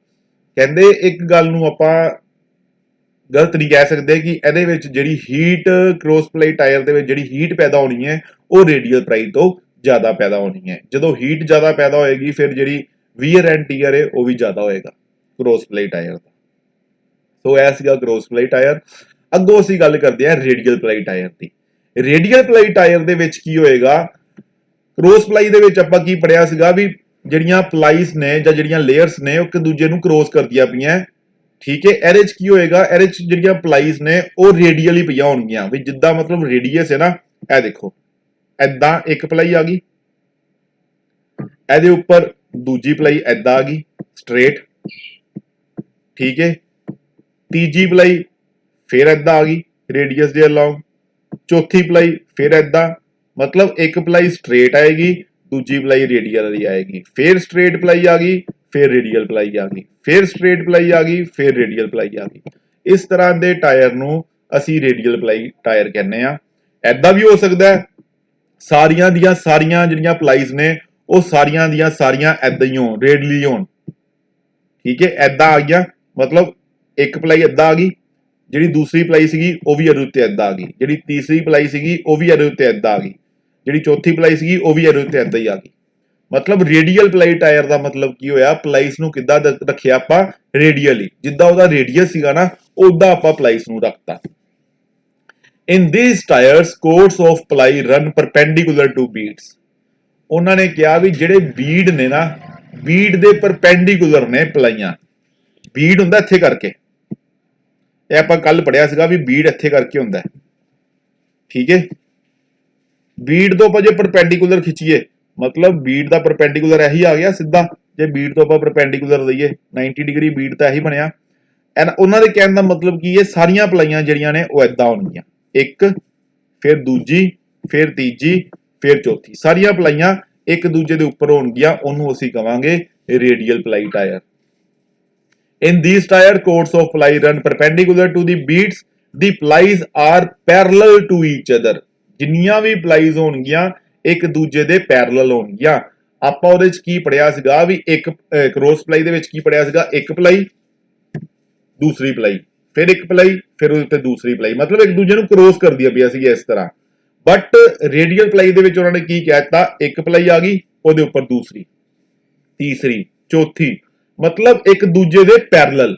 ਕਹਿੰਦੇ ਇੱਕ ਗੱਲ ਨੂੰ ਆਪਾਂ ਗਲਤ ਨਹੀਂ ਕਹਿ ਸਕਦੇ ਕਿ ਇਹਦੇ ਵਿੱਚ ਜਿਹੜੀ ਹੀਟ ਕ੍ਰੋਸ ਪਲਾਈ ਟਾਇਰ ਦੇ ਵਿੱਚ ਜਿਹੜੀ ਹੀਟ ਪੈਦਾ ਹੋਣੀ ਹੈ ਉਹ ਰੇਡੀਅਲ ਪਲਾਈ ਤੋਂ ਜ਼ਿਆਦਾ ਪੈਦਾ ਹੋਣੀ ਹੈ। ਜਦੋਂ ਹੀਟ ਜ਼ਿਆਦਾ ਪੈਦਾ ਹੋਏਗੀ ਫਿਰ ਜਿਹੜੀ ਵੀਅਰ ਐਂਡ ਟੀਅਰ ਹੈ ਉਹ ਵੀ ਜ਼ਿਆਦਾ ਹੋਏਗਾ ਕ੍ਰੋਸ ਪਲਾਈ ਟਾਇਰ ਦਾ। ਸੋ ਇਹ ਸੀਗਾ ਕ੍ਰੋਸ ਪਲਾਈ ਟਾਇਰ। ਅੱਗੋਂ ਅਸੀਂ ਗੱਲ ਕਰਦੇ ਹਾਂ ਰੇਡੀਅਲ ਪਲਾਈ ਟਾਇਰ ਦੀ। ਰੇਡੀਅਲ ਪਲਾਈ ਟਾਇਰ ਦੇ ਵਿੱਚ ਕੀ ਹੋਏਗਾ? ਕ੍ਰੋਸ ਪਲਾਈ ਦੇ ਵਿੱਚ ਆਪਾਂ ਕੀ ਪੜਿਆ ਸੀਗਾ ਵੀ ਜਿਹੜੀਆਂ ਪਲਾਈਸ ਨੇ ਜਾਂ ਜਿਹੜੀਆਂ ਲੇਅਰਸ ਨੇ ਉਹ ਇੱਕ ਦੂਜੇ ਨੂੰ ਕ੍ਰੋਸ ਕਰਦੀਆਂ ਪਈਆਂ। ਠੀਕ ਹੈ, ਇਹਦੇ ਚ ਕੀ ਹੋਏਗਾ? ਇਹਦੇ ਚ ਜਿਹੜੀਆਂ ਪਲਾਈਸ ਨੇ ਉਹ ਰੇਡੀਅਲੀ ਪਈਆਂ ਹੋਣਗੀਆਂ ਵੀ ਜਿੱਦਾਂ ਮਤਲਬ ਰੇਡੀਅਸ ਹੈ ਨਾ, ਇਹ ਦੇਖੋ ਐਦਾਂ ਇੱਕ ਪਲਾਈ ਆ ਗਈ, ਇਹਦੇ ਉੱਪਰ ਦੂਜੀ ਪਲਾਈ ਐਦਾਂ ਆ ਗਈ ਸਟ੍ਰੇਟ। ਠੀਕ ਹੈ, ਤੀਜੀ ਪਲਾਈ ਫਿਰ ਐਦਾਂ ਆ ਗਈ ਰੇਡੀਅਸ ਦੇ ਅਲੋਂਗ, ਚੌਥੀ ਪਲਾਈ ਫਿਰ ਐਦਾਂ। ਮਤਲਬ ਇੱਕ ਪਲਾਈ ਸਟ੍ਰੇਟ ਆਏਗੀ, ਦੂਜੀ ਪਲਾਈ ਰੇਡੀਅਲ ਵਾਲੀ ਆਏਗੀ, ਫਿਰ ਸਟ੍ਰੇਟ ਪਲਾਈ ਆ ਗਈ, ਫਿਰ ਰੇਡੀਅਲ ਪਲਾਈ ਆ ਗਈ, ਫਿਰ ਸਟ੍ਰੇਟ ਪਲਾਈ ਆ ਗਈ, ਫਿਰ ਰੇਡੀਅਲ ਪਲਾਈ ਆ ਗਈ। ਇਸ ਤਰ੍ਹਾਂ ਦੇ ਟਾਇਰ ਨੂੰ ਅਸੀਂ ਰੇਡੀਅਲ ਪਲਾਈ ਟਾਇਰ ਕਹਿੰਦੇ ਆ। ਐਦਾਂ ਵੀ ਹੋ ਸਕਦਾ ਹੈ ਸਾਰੀਆਂ ਦੀਆਂ ਸਾਰੀਆਂ ਜਿਹੜੀਆਂ ਪਲਾਈਜ਼ ਨੇ ਉਹ ਸਾਰੀਆਂ ਦੀਆਂ ਸਾਰੀਆਂ ਐਦਾਂ ਹੀ ਹੋਣ, ਰੇਡੀਅਲੀ ਹੋਣ। ठीक है, ऐदा आ गया, मतलब एक पलाई ऐदा आ गई, ਜਿਹੜੀ दूसरी पलाई ਸੀਗੀ ਉਹ ਵੀ ਇਹਦੇ ਉੱਤੇ ऐदा आ गई, ਜਿਹੜੀ तीसरी पलाई ਸੀਗੀ ਉਹ ਵੀ ਇਹਦੇ ਉੱਤੇ ऐदा आ गई, ਜਿਹੜੀ चौथी पलाई ਸੀਗੀ ਉਹ ਵੀ ਇਹਦੇ ਉੱਤੇ ऐदा ही आ गई। मतलब रेडियल पलाई टायर का मतलब की होया, पलाइस नूं किद्दां रखिया आपां रेडियली, जिद्दां ओहदा रेडियस सीगा ना उदां आपां पलाइस नूं रखता। In these tires course of ply run perpendicular to beads। ਉਹਨਾਂ ਨੇ ਕਿਹਾ ਵੀ ਜਿਹੜੇ ਬੀਡ ਨੇ ਨਾ, ਬੀਡ ਦੇ ਪਰਪੈਂਡੀਕੂਲਰ ਨੇ ਪਲਾਈਆਂ। ਬੀਡ ਹੁੰਦਾ ਇੱਥੇ ਕਰਕੇ, ਇਹ ਆਪਾਂ ਕੱਲ ਪੜਿਆ ਸੀਗਾ ਵੀ ਬੀਡ ਇੱਥੇ ਕਰਕੇ ਹੁੰਦਾ, ਠੀਕ ਹੈ। ਬੀਡ ਤੋਂ ਆਪਾਂ ਜੇ ਪਰਪੈਂਡੀਕੂਲਰ ਖਿੱਚੀਏ, मतलब बीड का परपेंडिकुलर यही आ गया सीधा, जे बीड तो आप परपेंडिकुलर लईए 90 डिग्री बीड तो यही बनया। एंड उन्होंने कहने का मतलब की ये सारिया पलाइयां जिहड़ियां ने वो इदां होणगियां, एक फिर दूजी फिर तीजी फिर चौथी, सारिया पलाइयां एक दूजे दे उपर होणगियां, उहनूं असीं कहांगे radial ply tyre. In these tire course of ply run perpendicular to the beads, the plies are parallel to each other। जिन्नियां भी plies होणगियां एक दूजे दे पैरेलल होणगियां। आपां ਉਹਦੇ ਚ ਕੀ ਪੜਿਆ ਸੀਗਾ ਵੀ ਇੱਕ ਕ੍ਰੋਸ ਪਲਾਈ ਦੇ ਵਿੱਚ ਕੀ ਪੜਿਆ ਸੀਗਾ, ਇੱਕ ਪਲਾਈ ਦੂਸਰੀ ਪਲਾਈ ਫਿਰ ਇੱਕ ਪਲਾਈ ਫਿਰ ਉਹਦੇ ਉੱਤੇ ਦੂਸਰੀ ਪਲਾਈ, ਮਤਲਬ ਇੱਕ ਦੂਜੇ ਨੂੰ ਕ੍ਰੋਸ ਕਰਦੀਆਂ ਪਈਆਂ ਸੀ ਇਸ ਤਰ੍ਹਾਂ। ਬਟ ਰੇਡੀਅਲ ਪਲਾਈ ਦੇ ਵਿੱਚ ਉਹਨਾਂ ਨੇ ਕੀ ਕਹਿਤਾ, ਇੱਕ ਪਲਾਈ ਆ ਗਈ ਉਹਦੇ ਉੱਪਰ ਦੂਸਰੀ ਤੀਸਰੀ ਚੌਥੀ, मतलब एक दूजे दे पैरेलल।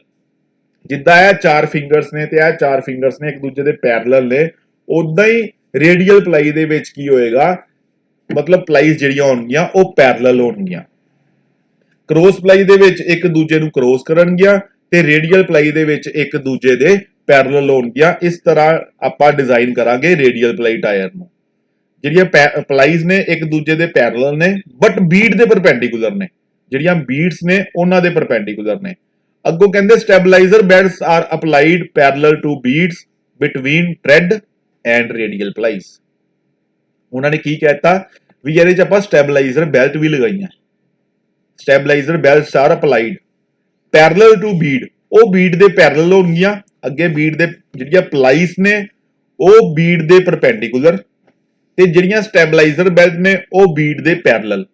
जिद्दां ਇਹ चार फिंगर्स ने ते ਇਹ चार फिंगर्स ने एक दूजे दे पैरेलल ने, उदां ही रेडियल पलाई दे विच की होएगा, मतलब पलाईज जिहड़ियां होणगियां ਉਹ पैरेलल होणगियां। क्रॉस पलाई दे विच एक दूजे ਨੂੰ क्रॉस करनगियां ते रेडियल पलाई दे विच एक दूजे दे पैरेलल होणगियां। इस तरह ਆਪਾਂ डिजाइन करांगे रेडियल पलाई टायर ਨੂੰ। ਜਿਹੜੀਆਂ ਪਲਾਈਜ਼ ਨੇ ਇੱਕ ਦੂਜੇ ਦੇ ਪੈरेलल ਨੇ बट बीड ਦੇ परपेंडिकुलर ਨੇ, ਜਿਹੜੀਆਂ ਬੀਡਸ ਨੇ ਉਹਨਾਂ ਦੇ ਪਰਪੈਂਡੀਕੂਲਰ ਨੇ। ਅੱਗੋਂ ਕਹਿੰਦੇ stabiliser belts are applied parallel to beads between tread and radial plies. ਉਹਨਾਂ ਨੇ ਕੀ ਕਹਿਤਾ ਵੀ ਇਹਦੇ ਚ ਆਪਾਂ ਸਟੈਬਲਾਈਜ਼ਰ ਬੈਲਟ ਵੀ ਲਗਾਈਆਂ। Stabiliser belts are applied parallel to bead, ਉਹ ਬੀਡ ਦੇ ਪੈਰਲਲ ਹੋਣਗੀਆਂ, ਅੱਗੇ ਬੀਡ ਦੇ ਜਿਹੜੀਆਂ ਪਲਾਈਜ਼ ਨੇ ਉਹ ਬੀਡ ਦੇ ਪਰਪੈਂਡੀਕੂਲਰ, ਤੇ ਜਿਹੜੀਆਂ ਸਟੈਬਲਾਈਜ਼ਰ ਬੈਲਟ ਨੇ ਉਹ ਬੀਡ ਦੇ parallel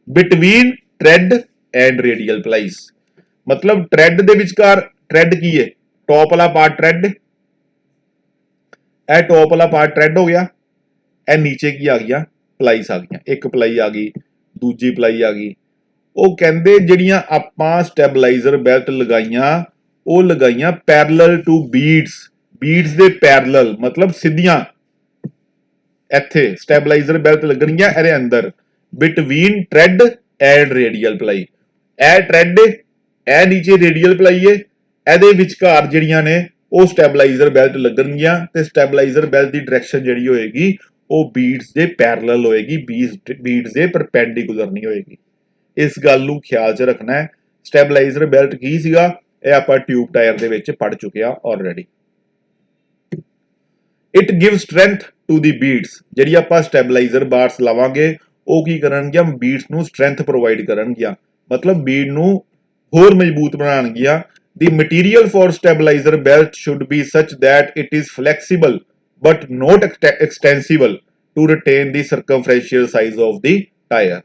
between tread and radial plies. मतलब ट्रेड दे विचकार, ट्रेड की है टॉप वाला पार्ट ट्रेड, ए टॉप वाला पार्ट ट्रेड हो गया, ए नीचे की आ गया पलाइज आ गई, एक पलाई आ गई दूजी पलाई आ गई। वो कहते जिहड़ियां आपां स्टैबलाइजर बेल्ट लगाइयां वो लगाइयां पैरलल टू बीड्स, बीड्स दे पैरलल मतलब सीधियां इत्थे स्टैबलाइजर बेल्ट लगणगियां इहदे अंदर between tread and radial ply. ए ट्रेड ए नीचे रेडियल पलाई है, ਇਹਦੇ ਵਿਚਕਾਰ ਜਿਹੜੀਆਂ ਨੇ ਉਹ ਸਟੈਬਲਾਈਜ਼ਰ ਬੈਲਟ ਲੱਗਣਗੀਆਂ ਤੇ ਸਟੈਬਲਾਈਜ਼ਰ ਬੈਲਟ ਦੀ ਡਾਇਰੈਕਸ਼ਨ ਜਿਹੜੀ ਹੋਏਗੀ ਉਹ ਬੀਡਸ ਦੇ ਪੈਰਲਲ ਹੋਏਗੀ, ਬੀਡਸ ਦੇ ਪਰਪੈਂਡੀਕੂਲਰ ਨਹੀਂ ਹੋਏਗੀ। ਇਸ ਗੱਲ ਨੂੰ ਖਿਆਲ 'ਚ ਰੱਖਣਾ ਹੈ। ਸਟੈਬਲਾਈਜ਼ਰ ਬੈਲਟ ਕੀ ਸੀਗਾ ਇਹ ਆਪਾਂ ਟਿਊਬ ਟਾਇਰ ਦੇ ਵਿੱਚ ਪੜ ਚੁੱਕੇ ਆ already. It give strength to the beads, ਜਿਹੜੀ ਆਪਾਂ ਸਟੈਬਲਾਈਜ਼ਰ ਬਾਰਸ ਲਾਵਾਂਗੇ ਉਹ ਕੀ ਕਰਨਗੀਆਂ, ਬੀਡਸ ਨੂੰ ਸਟਰੈਂਥ ਪ੍ਰੋਵਾਈਡ ਕਰਨਗੀਆਂ, मतलब बीड ਨੂੰ ਹੋਰ ਮਜ਼ਬੂਤ ਬਣਾਉਣਗੀਆਂ। The material for stabilizer belt should be such that it is flexible but not extensible to retain the circumferential size of the tire।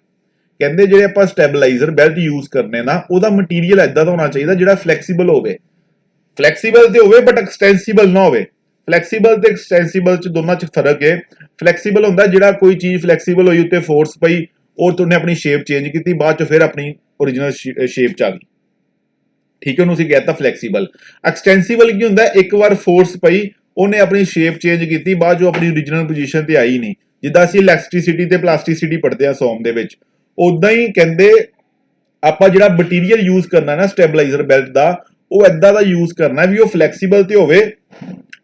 ਕਹਿੰਦੇ ਜਿਹੜੇ ਆਪਾਂ ਸਟੈਬਲਾਈਜ਼ਰ ਬੈਲਟ ਯੂਜ਼ ਕਰਨੇ ਨਾ ਉਹਦਾ ਮਟੀਰੀਅਲ ਐਦਾਂ ਦਾ ਹੋਣਾ ਚਾਹੀਦਾ ਜਿਹੜਾ ਫਲੈਕਸੀਬਲ ਹੋਵੇ, ਫਲੈਕਸੀਬਲ ਤੇ ਹੋਵੇ ਬਟ ਐਕਸਟੈਂਸੀਬਲ ਨਾ ਹੋਵੇ। ਫਲੈਕਸੀਬਲ ਤੇ ਐਕਸਟੈਂਸੀਬਲ ਚ ਦੋਨਾਂ ਚ ਫਰਕ ਹੈ। ਫਲੈਕਸੀਬਲ ਹੁੰਦਾ ਜਿਹੜਾ ਕੋਈ ਚੀਜ਼ ਫਲੈਕਸੀਬਲ ਹੋਈ ਉੱਤੇ ਫੋਰਸ ਪਈ और तुमने अपनी शेप चेंज की बाद फिर अपनी ओरिजिनल शेप च आ गई, ठीक है, उन्होंने कहता फ्लैक्सीबल। एक्सटेंसिबल की होंगे एक बार फोर्स पई उन्हें अपनी शेप चेंज की बाद जो अपनी ओरिजिनल पोजीशन ते आई नहीं, जिद्दां असीं इलैस्टिसिटी ते प्लास्टिसिटी पढ़ते हैं सॉम दे विच, उदां ही कहंदे आपां जिहड़ा मटीरियल यूज करना ना स्टैबलाइजर बेल्ट दा वो इदां दा यूज करना भी वो फ्लैक्सीबल ते होवे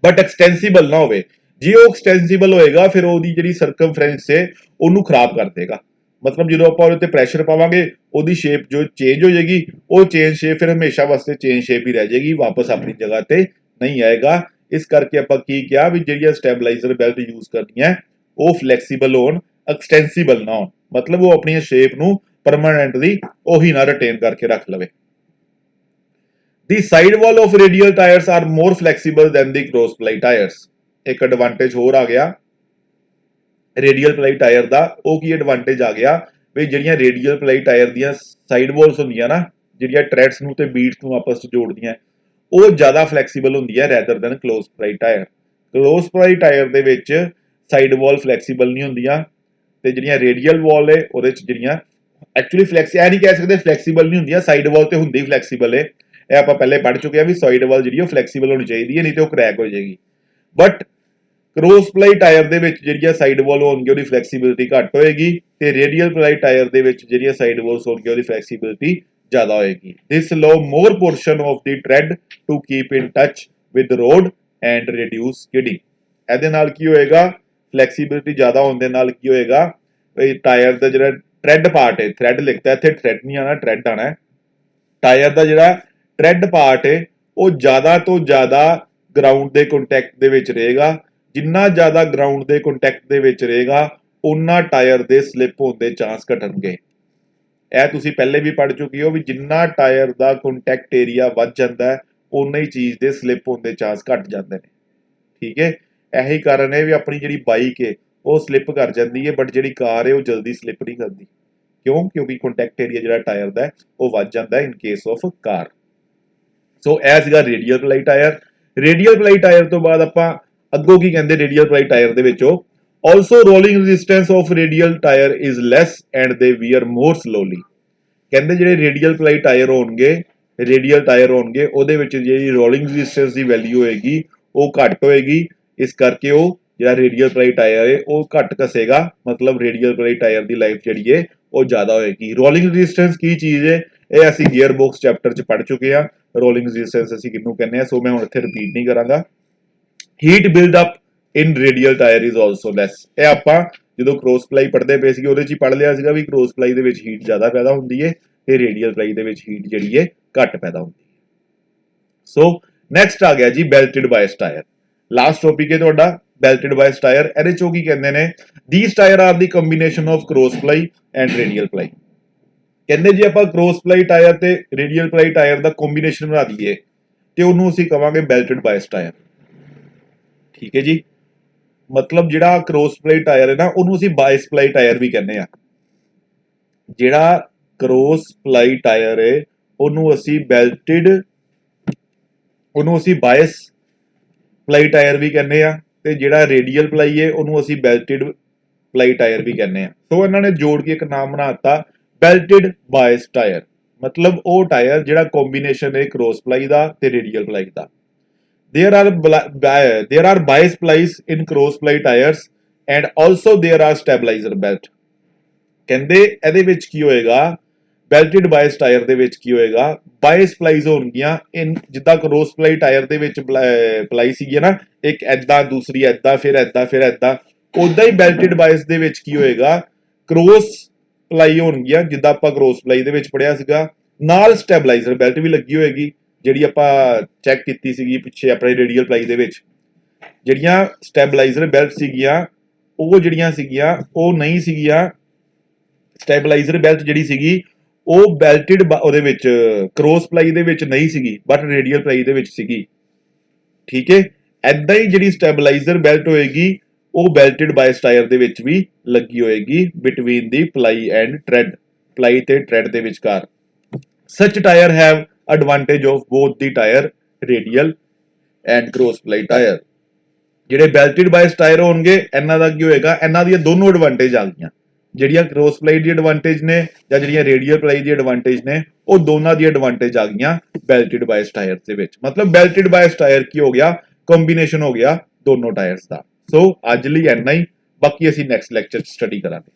बट एक्सटेंसिबल ना होवे। जे वो एक्सटेंसिबल होएगा फिर ओहदी जिहड़ी सर्कमफ्रेंस है ਉਹਨੂੰ ਖਰਾਬ ਕਰ ਦੇਗਾ। मतलब जो आप प्रैशर पावे वो शेप जो चेंज हो जाएगी, वो चेंज शेप फिर हमेशा वास्ते चेंज शेप ही रह जाएगी, वापस अपनी जगह पर नहीं आएगा। इस करके आप की क्या भी जी स्टैबलाइजर बेल्ट यूज करनी है वो फ्लैक्सीबल हो, एक्सटेंसीबल ना हो, मतलब वो अपनी शेप न परमानेंटली उही ना रिटेन करके रख लवे। The sidewall of radial tires are more flexible than the cross ply tires। एक एडवांटेज होर आ गया रेडियल पलाई टायर का, वो की एडवांटेज आ गया भी ਜਿਹੜੀਆਂ रेडियल पलाई टायर ਦੀਆਂ साइड वॉल्स ਹੁੰਦੀਆਂ ਨਾ ਜਿਹੜੀਆਂ ਟ੍ਰੈਡਸ ਨੂੰ ਤੇ ਬੀਟਸ ਨੂੰ ਆਪਸ ਵਿੱਚ ਜੋੜਦੀਆਂ ਉਹ ਜ਼ਿਆਦਾ ਫਲੈਕਸੀਬਲ ਹੁੰਦੀ ਹੈ rather than close ply tyre. Close ply tyre ਦੇ ਵਿੱਚ ਸਾਈਡ ਵਾਲ ਫਲੈਕਸੀਬਲ ਨਹੀਂ ਹੁੰਦੀਆਂ ਤੇ ਜਿਹੜੀਆਂ ਰੇਡੀਅਲ ਵਾਲ ਹੈ ਉਹਦੇ ਚ ਜਿਹੜੀਆਂ ਐਕਚੁਅਲੀ ਇਹ ਨਹੀਂ ਕਹਿ ਸਕਦੇ ਫਲੈਕਸੀਬਲ ਨਹੀਂ ਹੁੰਦੀਆਂ, ਸਾਈਡ ਵਾਲ ਤੇ ਹੁੰਦੀ ਫਲੈਕਸੀਬਲ ਹੈ। ਇਹ ਆਪਾਂ ਪਹਿਲੇ ਪੜ੍ਹ ਚੁੱਕੇ ਆ ਵੀ ਸਾਈਡ ਵਾਲ ਜਿਹੜੀ ਉਹ ਫਲੈਕਸੀਬਲ ਹੋਣੀ ਚਾਹੀਦੀ ਹੈ, ਨਹੀਂ ਤੇ ਉਹ ਕ੍ਰੈਕ ਹੋ ਜਾਏਗੀ। ਬਟ ਕ੍ਰੋਸ ਪਲਾਈ ਟਾਇਰ ਦੇ ਵਿੱਚ ਜਿਹੜੀਆਂ ਸਾਈਡ ਵਾਲ ਹੋਣਗੀਆਂ ਉਹਦੀ ਫਲੈਕਸੀਬਿਲਿਟੀ ਘੱਟ ਹੋਏਗੀ ਤੇ ਰੇਡੀਅਲ ਪਲਾਈ ਟਾਇਰ ਦੇ ਵਿੱਚ ਜਿਹੜੀਆਂ ਸਾਈਡ ਵਾਲਸ ਹੋਣਗੀਆਂ ਉਹਦੀ ਫਲੈਕਸੀਬਿਲਿਟੀ ਜ਼ਿਆਦਾ ਹੋਏਗੀ। This allow more portion of the tread to keep in touch with road and reduce skidding. ਇਹਦੇ ਨਾਲ ਕੀ ਹੋਏਗਾ, ਫਲੈਕਸੀਬਿਲਿਟੀ ਜ਼ਿਆਦਾ ਹੋਣ ਦੇ ਨਾਲ ਕੀ ਹੋਏਗਾ, ਟਾਇਰ ਦਾ ਜਿਹੜਾ ਟ੍ਰੈਡ ਪਾਰਟ ਹੈ, ਥ੍ਰੈਡ ਲਿਖਤਾ ਇੱਥੇ ਥ੍ਰੈਡ ਨਹੀਂ ਆਣਾ ਟ੍ਰੈਡ ਆਣਾ ਹੈ, ਟਾਇਰ ਦਾ ਜਿਹੜਾ ਟ੍ਰੈਡ ਪਾਰਟ ਹੈ ਉਹ ਜ਼ਿਆਦਾ ਤੋਂ ਜ਼ਿਆਦਾ ਗਰਾਊਂਡ ਦੇ ਕੰਟੈਕਟ ਦੇ ਵਿੱਚ ਰਹੇਗਾ। ਜਿੰਨਾ ਜ਼ਿਆਦਾ ਗਰਾਊਂਡ ਦੇ ਕੰਟੈਕਟ ਦੇ ਵਿੱਚ ਰਹੇਗਾ ਉਨਾ ਟਾਇਰ ਦੇ ਸਲਿੱਪ ਹੋਣ ਦੇ ਚਾਂਸ ਘਟਣਗੇ। ਇਹ ਤੁਸੀਂ ਪਹਿਲੇ ਵੀ ਪੜ੍ਹ ਚੁੱਕੇ ਹੋ ਵੀ ਜਿੰਨਾ ਟਾਇਰ ਦਾ ਕੰਟੈਕਟ ਏਰੀਆ ਵੱਧ ਜਾਂਦਾ ਹੈ ਉਨਾ ਹੀ ਚੀਜ਼ ਦੇ ਸਲਿੱਪ ਹੋਣ ਦੇ ਚਾਂਸ ਘਟ ਜਾਂਦੇ ਨੇ। ਠੀਕ ਹੈ, ਇਹੀ ਕਾਰਨ ਹੈ ਵੀ ਆਪਣੀ ਜਿਹੜੀ ਬਾਈਕ ਹੈ ਉਹ ਸਲਿੱਪ ਕਰ ਜਾਂਦੀ ਹੈ ਬਟ ਜਿਹੜੀ ਕਾਰ ਹੈ ਉਹ ਜਲਦੀ ਸਲਿੱਪ ਨਹੀਂ ਕਰਦੀ। ਕਿਉਂ? ਕਿਉਂਕਿ ਕੰਟੈਕਟ ਏਰੀਆ ਜਿਹੜਾ ਟਾਇਰ ਦਾ ਉਹ ਵੱਧ ਜਾਂਦਾ in case of car. So ਇਹ ਸੀਗਾ radial ply tyre. Radial ply tyre ਤੋਂ ਬਾਅਦ ਆਪਾਂ ਅੱਗੋਂ ਕੀ ਕਹਿੰਦੇ ਰੇਡੀਅਲ ਪਲਾਈ ਟਾਇਰ ਦੇ ਵਿੱਚੋਂ, also rolling resistance of radial tyre is less and they wear more slowly. ਕਹਿੰਦੇ ਜਿਹੜੇ ਰੇਡੀਅਲ ਪਲਾਈ ਟਾਇਰ ਹੋਣਗੇ ਉਹਦੇ ਵਿੱਚ ਜਿਹੜੀ ਰੋਲਿੰਗ ਰੈਜ਼ਿਸਟੈਂਸ ਦੀ ਵੈਲਿਊ ਹੋਏਗੀ ਉਹ ਘੱਟ ਹੋਏਗੀ, ਇਸ ਕਰਕੇ ਉਹ ਜਿਹੜਾ ਰੇਡੀਅਲ ਪਲਾਈ ਟਾਇਰ ਹੈ ਉਹ ਘੱਟ ਘਸੇਗਾ, ਮਤਲਬ ਰੇਡੀਅਲ ਪਲਾਈ ਟਾਇਰ ਦੀ ਲਾਈਫ ਜਿਹੜੀ ਹੈ ਉਹ ਜ਼ਿਆਦਾ ਹੋਏਗੀ। ਰੋਲਿੰਗ ਰੈਜ਼ਿਸਟੈਂਸ ਕੀ ਚੀਜ਼ ਹੈ ਇਹ ਅਸੀਂ ਗੀਅਰ ਬਾਕਸ ਚੈਪਟਰ 'ਚ ਪੜ੍ਹ ਚੁੱਕੇ ਆ। ਰੋਲਿੰਗ ਰੈਜ਼ਿਸਟੈਂਸ ਅਸੀਂ ਕਿਹਨੂੰ ਕਹਿੰਦੇ ਆ, ਸੋ ਮੈਂ ਹੁਣ ਇੱਥੇ ਰਿਪੀਟ ਨਹੀਂ ਕਰਾਂਗਾ। Heat build up in radial tyre is also less. ਇਹ ਆਪਾਂ ਜਦੋਂ ਕ੍ਰੋਸ ਪਲਾਈ ਪੜ੍ਹਦੇ ਪਏ ਸੀਗੇ ਉਹਦੇ 'ਚ ਹੀ ਪੜ੍ਹ ਲਿਆ ਸੀਗਾ ਵੀ ਕ੍ਰੋਸ ਪਲਾਈ ਦੇ ਵਿੱਚ ਹੀਟ ਜ਼ਿਆਦਾ ਪੈਦਾ ਹੁੰਦੀ ਹੈ ਤੇ ਰੇਡੀਅਲ ਪਲਾਈ ਦੇ ਵਿੱਚ ਹੀਟ ਜਿਹੜੀ ਹੈ ਘੱਟ ਪੈਦਾ ਹੁੰਦੀ ਹੈ। ਸੋ ਨੈਕਸਟ ਆ ਗਿਆ ਜੀ ਬੈਲਟਡ ਬਾਇਸ ਟਾਇਰ। ਲਾਸਟ ਟੌਪਿਕ ਹੈ ਤੁਹਾਡਾ ਬੈਲਟਡ ਬਾਇਸ ਟਾਇਰ। ਇਹਦੇ ਚੋਂ ਕੀ ਕਹਿੰਦੇ ਨੇ, these tyre are the combination of cross ply and radial ply. ਕਹਿੰਦੇ ਜੀ ਆਪਾਂ ਕ੍ਰੋਸ ਪਲਾਈ ਟਾਇਰ ਤੇ ਰੇਡੀਅਲ ਪਲਾਈ ਟਾਇਰ ਦਾ ਕੰਬੀਨੇਸ਼ਨ ਬਣਾ ਦਈਏ ਤੇ ਉਹਨੂੰ ਅਸੀਂ ਕਵਾਂਗੇ ਬੈਲਟਡ ਬਾਇਸ ਟਾਇਰ। ਠੀਕ ਹੈ ਜੀ, ਮਤਲਬ ਜਿਹੜਾ ਕ੍ਰੋਸ ਪਲਾਈ ਟਾਇਰ ਹੈ ਨਾ ਉਹਨੂੰ ਅਸੀਂ ਬਾਇਸ ਪਲਾਈ ਟਾਇਰ ਵੀ ਕਹਿੰਦੇ ਆ। ਜਿਹੜਾ ਕ੍ਰੋਸ ਪਲਾਈ ਟਾਇਰ ਹੈ ਉਹਨੂੰ ਅਸੀਂ ਬਾਇਸ ਪਲਾਈ ਟਾਇਰ ਵੀ ਕਹਿੰਦੇ ਆ ਤੇ ਜਿਹੜਾ ਰੇਡੀਅਲ ਪਲਾਈ ਹੈ ਉਹਨੂੰ ਅਸੀਂ ਬੈਲਟਡ ਪਲਾਈ ਟਾਇਰ ਵੀ ਕਹਿੰਦੇ ਆ। ਸੋ ਇਹਨਾਂ ਨੇ ਜੋੜ ਕੇ ਇੱਕ ਨਾਮ ਬਣਾ ਦਿੱਤਾ ਬੈਲਟਡ ਬਾਇਸ ਟਾਇਰ, ਮਤਲਬ ਉਹ ਟਾਇਰ ਜਿਹੜਾ ਕੰਬੀਨੇਸ਼ਨ ਹੈ ਕ੍ਰੋਸ ਪਲਾਈ ਦਾ ਤੇ ਰੇਡੀਅਲ ਪਲਾਈ ਦਾ। there are bias plies in cross ply tires and also there are stabilizer belt। ਕਹਿੰਦੇ ਇਹਦੇ ਵਿੱਚ ਕੀ ਹੋਏਗਾ, ਬੈਲਟਡ ਬਾਇਸ ਟਾਇਰ ਦੇ ਵਿੱਚ ਕੀ ਹੋਏਗਾ, ਬਾਇਸ ਪਲਾਈਜ਼ ਹੋਣਗੀਆਂ ਇਨ ਜਿੱਦਾਂ ਕ੍ਰੋਸ ਪਲਾਈ ਟਾਇਰ ਦੇ ਵਿੱਚ ਪਲਾਈ ਸੀਗੀ ਨਾ ਇੱਕ ਐਦਾਂ ਦੂਸਰੀ ਐਦਾਂ ਫਿਰ ਐਦਾਂ ਉਦਾਂ ਹੀ ਬੈਲਟਡ ਬਾਇਸ ਦੇ ਵਿੱਚ ਕੀ ਹੋਏਗਾ, ਕ੍ਰੋਸ ਪਲਾਈ ਹੋਣਗੀਆਂ ਜਿੱਦਾਂ ਆਪਾਂ ਕ੍ਰੋਸ ਪਲਾਈ ਦੇ ਵਿੱਚ ਪੜਿਆ ਸੀਗਾ, ਨਾਲ ਸਟੈਬਲਾਈਜ਼ਰ ਬੈਲਟ ਵੀ ਲੱਗੀ ਹੋਏਗੀ ਜਿਹੜੀ ਆਪਾਂ ਚੈੱਕ ਕੀਤੀ ਸੀਗੀ ਪਿੱਛੇ ਆਪਣੇ ਰੇਡੀਅਲ ਪਲਾਈ ਦੇ ਵਿੱਚ। ਜਿਹੜੀਆਂ ਸਟੈਬਲਾਈਜ਼ਰ ਬੈਲਟ ਸੀਗੀਆਂ ਉਹ ਨਹੀਂ ਸੀਗੀਆਂ, ਸਟੈਬਲਾਈਜ਼ਰ ਬੈਲਟ ਜਿਹੜੀ ਸੀਗੀ ਉਹ ਬੈਲਟਡ ਉਹਦੇ ਵਿੱਚ ਕ੍ਰੋਸ ਪਲਾਈ ਦੇ ਵਿੱਚ ਨਹੀਂ ਸੀਗੀ ਬਟ ਰੇਡੀਅਲ ਪਲਾਈ ਦੇ ਵਿੱਚ ਸੀਗੀ। ਠੀਕ ਹੈ, ਐਦਾਂ ਹੀ ਜਿਹੜੀ ਸਟੈਬਲਾਈਜ਼ਰ ਬੈਲਟ ਹੋਏਗੀ ਉਹ ਬੈਲਟਡ ਬਾਇਸ ਟਾਇਰ ਦੇ ਵਿੱਚ ਵੀ ਲੱਗੀ ਹੋਏਗੀ between the ply and trade, ply ਤੇ ਟ੍ਰੈਡ ਦੇ ਵਿਚਕਾਰ। ਸੱਚ tyre have advantage of both the tire radial and cross ply tire। ਜਿਹੜੇ ਬੈਲਟਡ ਬਾਇਸ ਟਾਇਰ ਹੋਣਗੇ ਇਹਨਾਂ ਦਾ ਕੀ ਹੋਏਗਾ, ਇਹਨਾਂ ਦੀਆਂ ਦੋਨੋਂ ਐਡਵਾਂਟੇਜ ਆ ਗਈਆਂ, ਜਿਹੜੀਆਂ ਕ੍ਰੋਸ ਪਲਾਈ ਦੀ ਐਡਵਾਂਟੇਜ ਨੇ ਜਾਂ ਜਿਹੜੀਆਂ ਰੇਡੀਅਲ ਪਲਾਈ ਦੀ ਐਡਵਾਂਟੇਜ ਨੇ ਉਹ ਦੋਨਾਂ ਦੀ ਐਡਵਾਂਟੇਜ ਆ ਗਈਆਂ ਬੈਲਟਡ ਬਾਇਸ ਟਾਇਰ ਦੇ ਵਿੱਚ। ਮਤਲਬ ਬੈਲਟਡ ਬਾਇਸ ਟਾਇਰ ਕੀ ਹੋ ਗਿਆ, ਕੰਬੀਨੇਸ਼ਨ ਹੋ ਗਿਆ ਦੋਨੋਂ ਟਾਇਰਸ ਦਾ। ਸੋ ਅੱਜ ਲਈ ਇੰਨਾ ਹੀ, ਬਾਕੀ ਅਸੀਂ ਨੈਕਸਟ ਲੈਕਚਰ 'ਚ ਸਟੱਡੀ ਕਰਾਂਗੇ।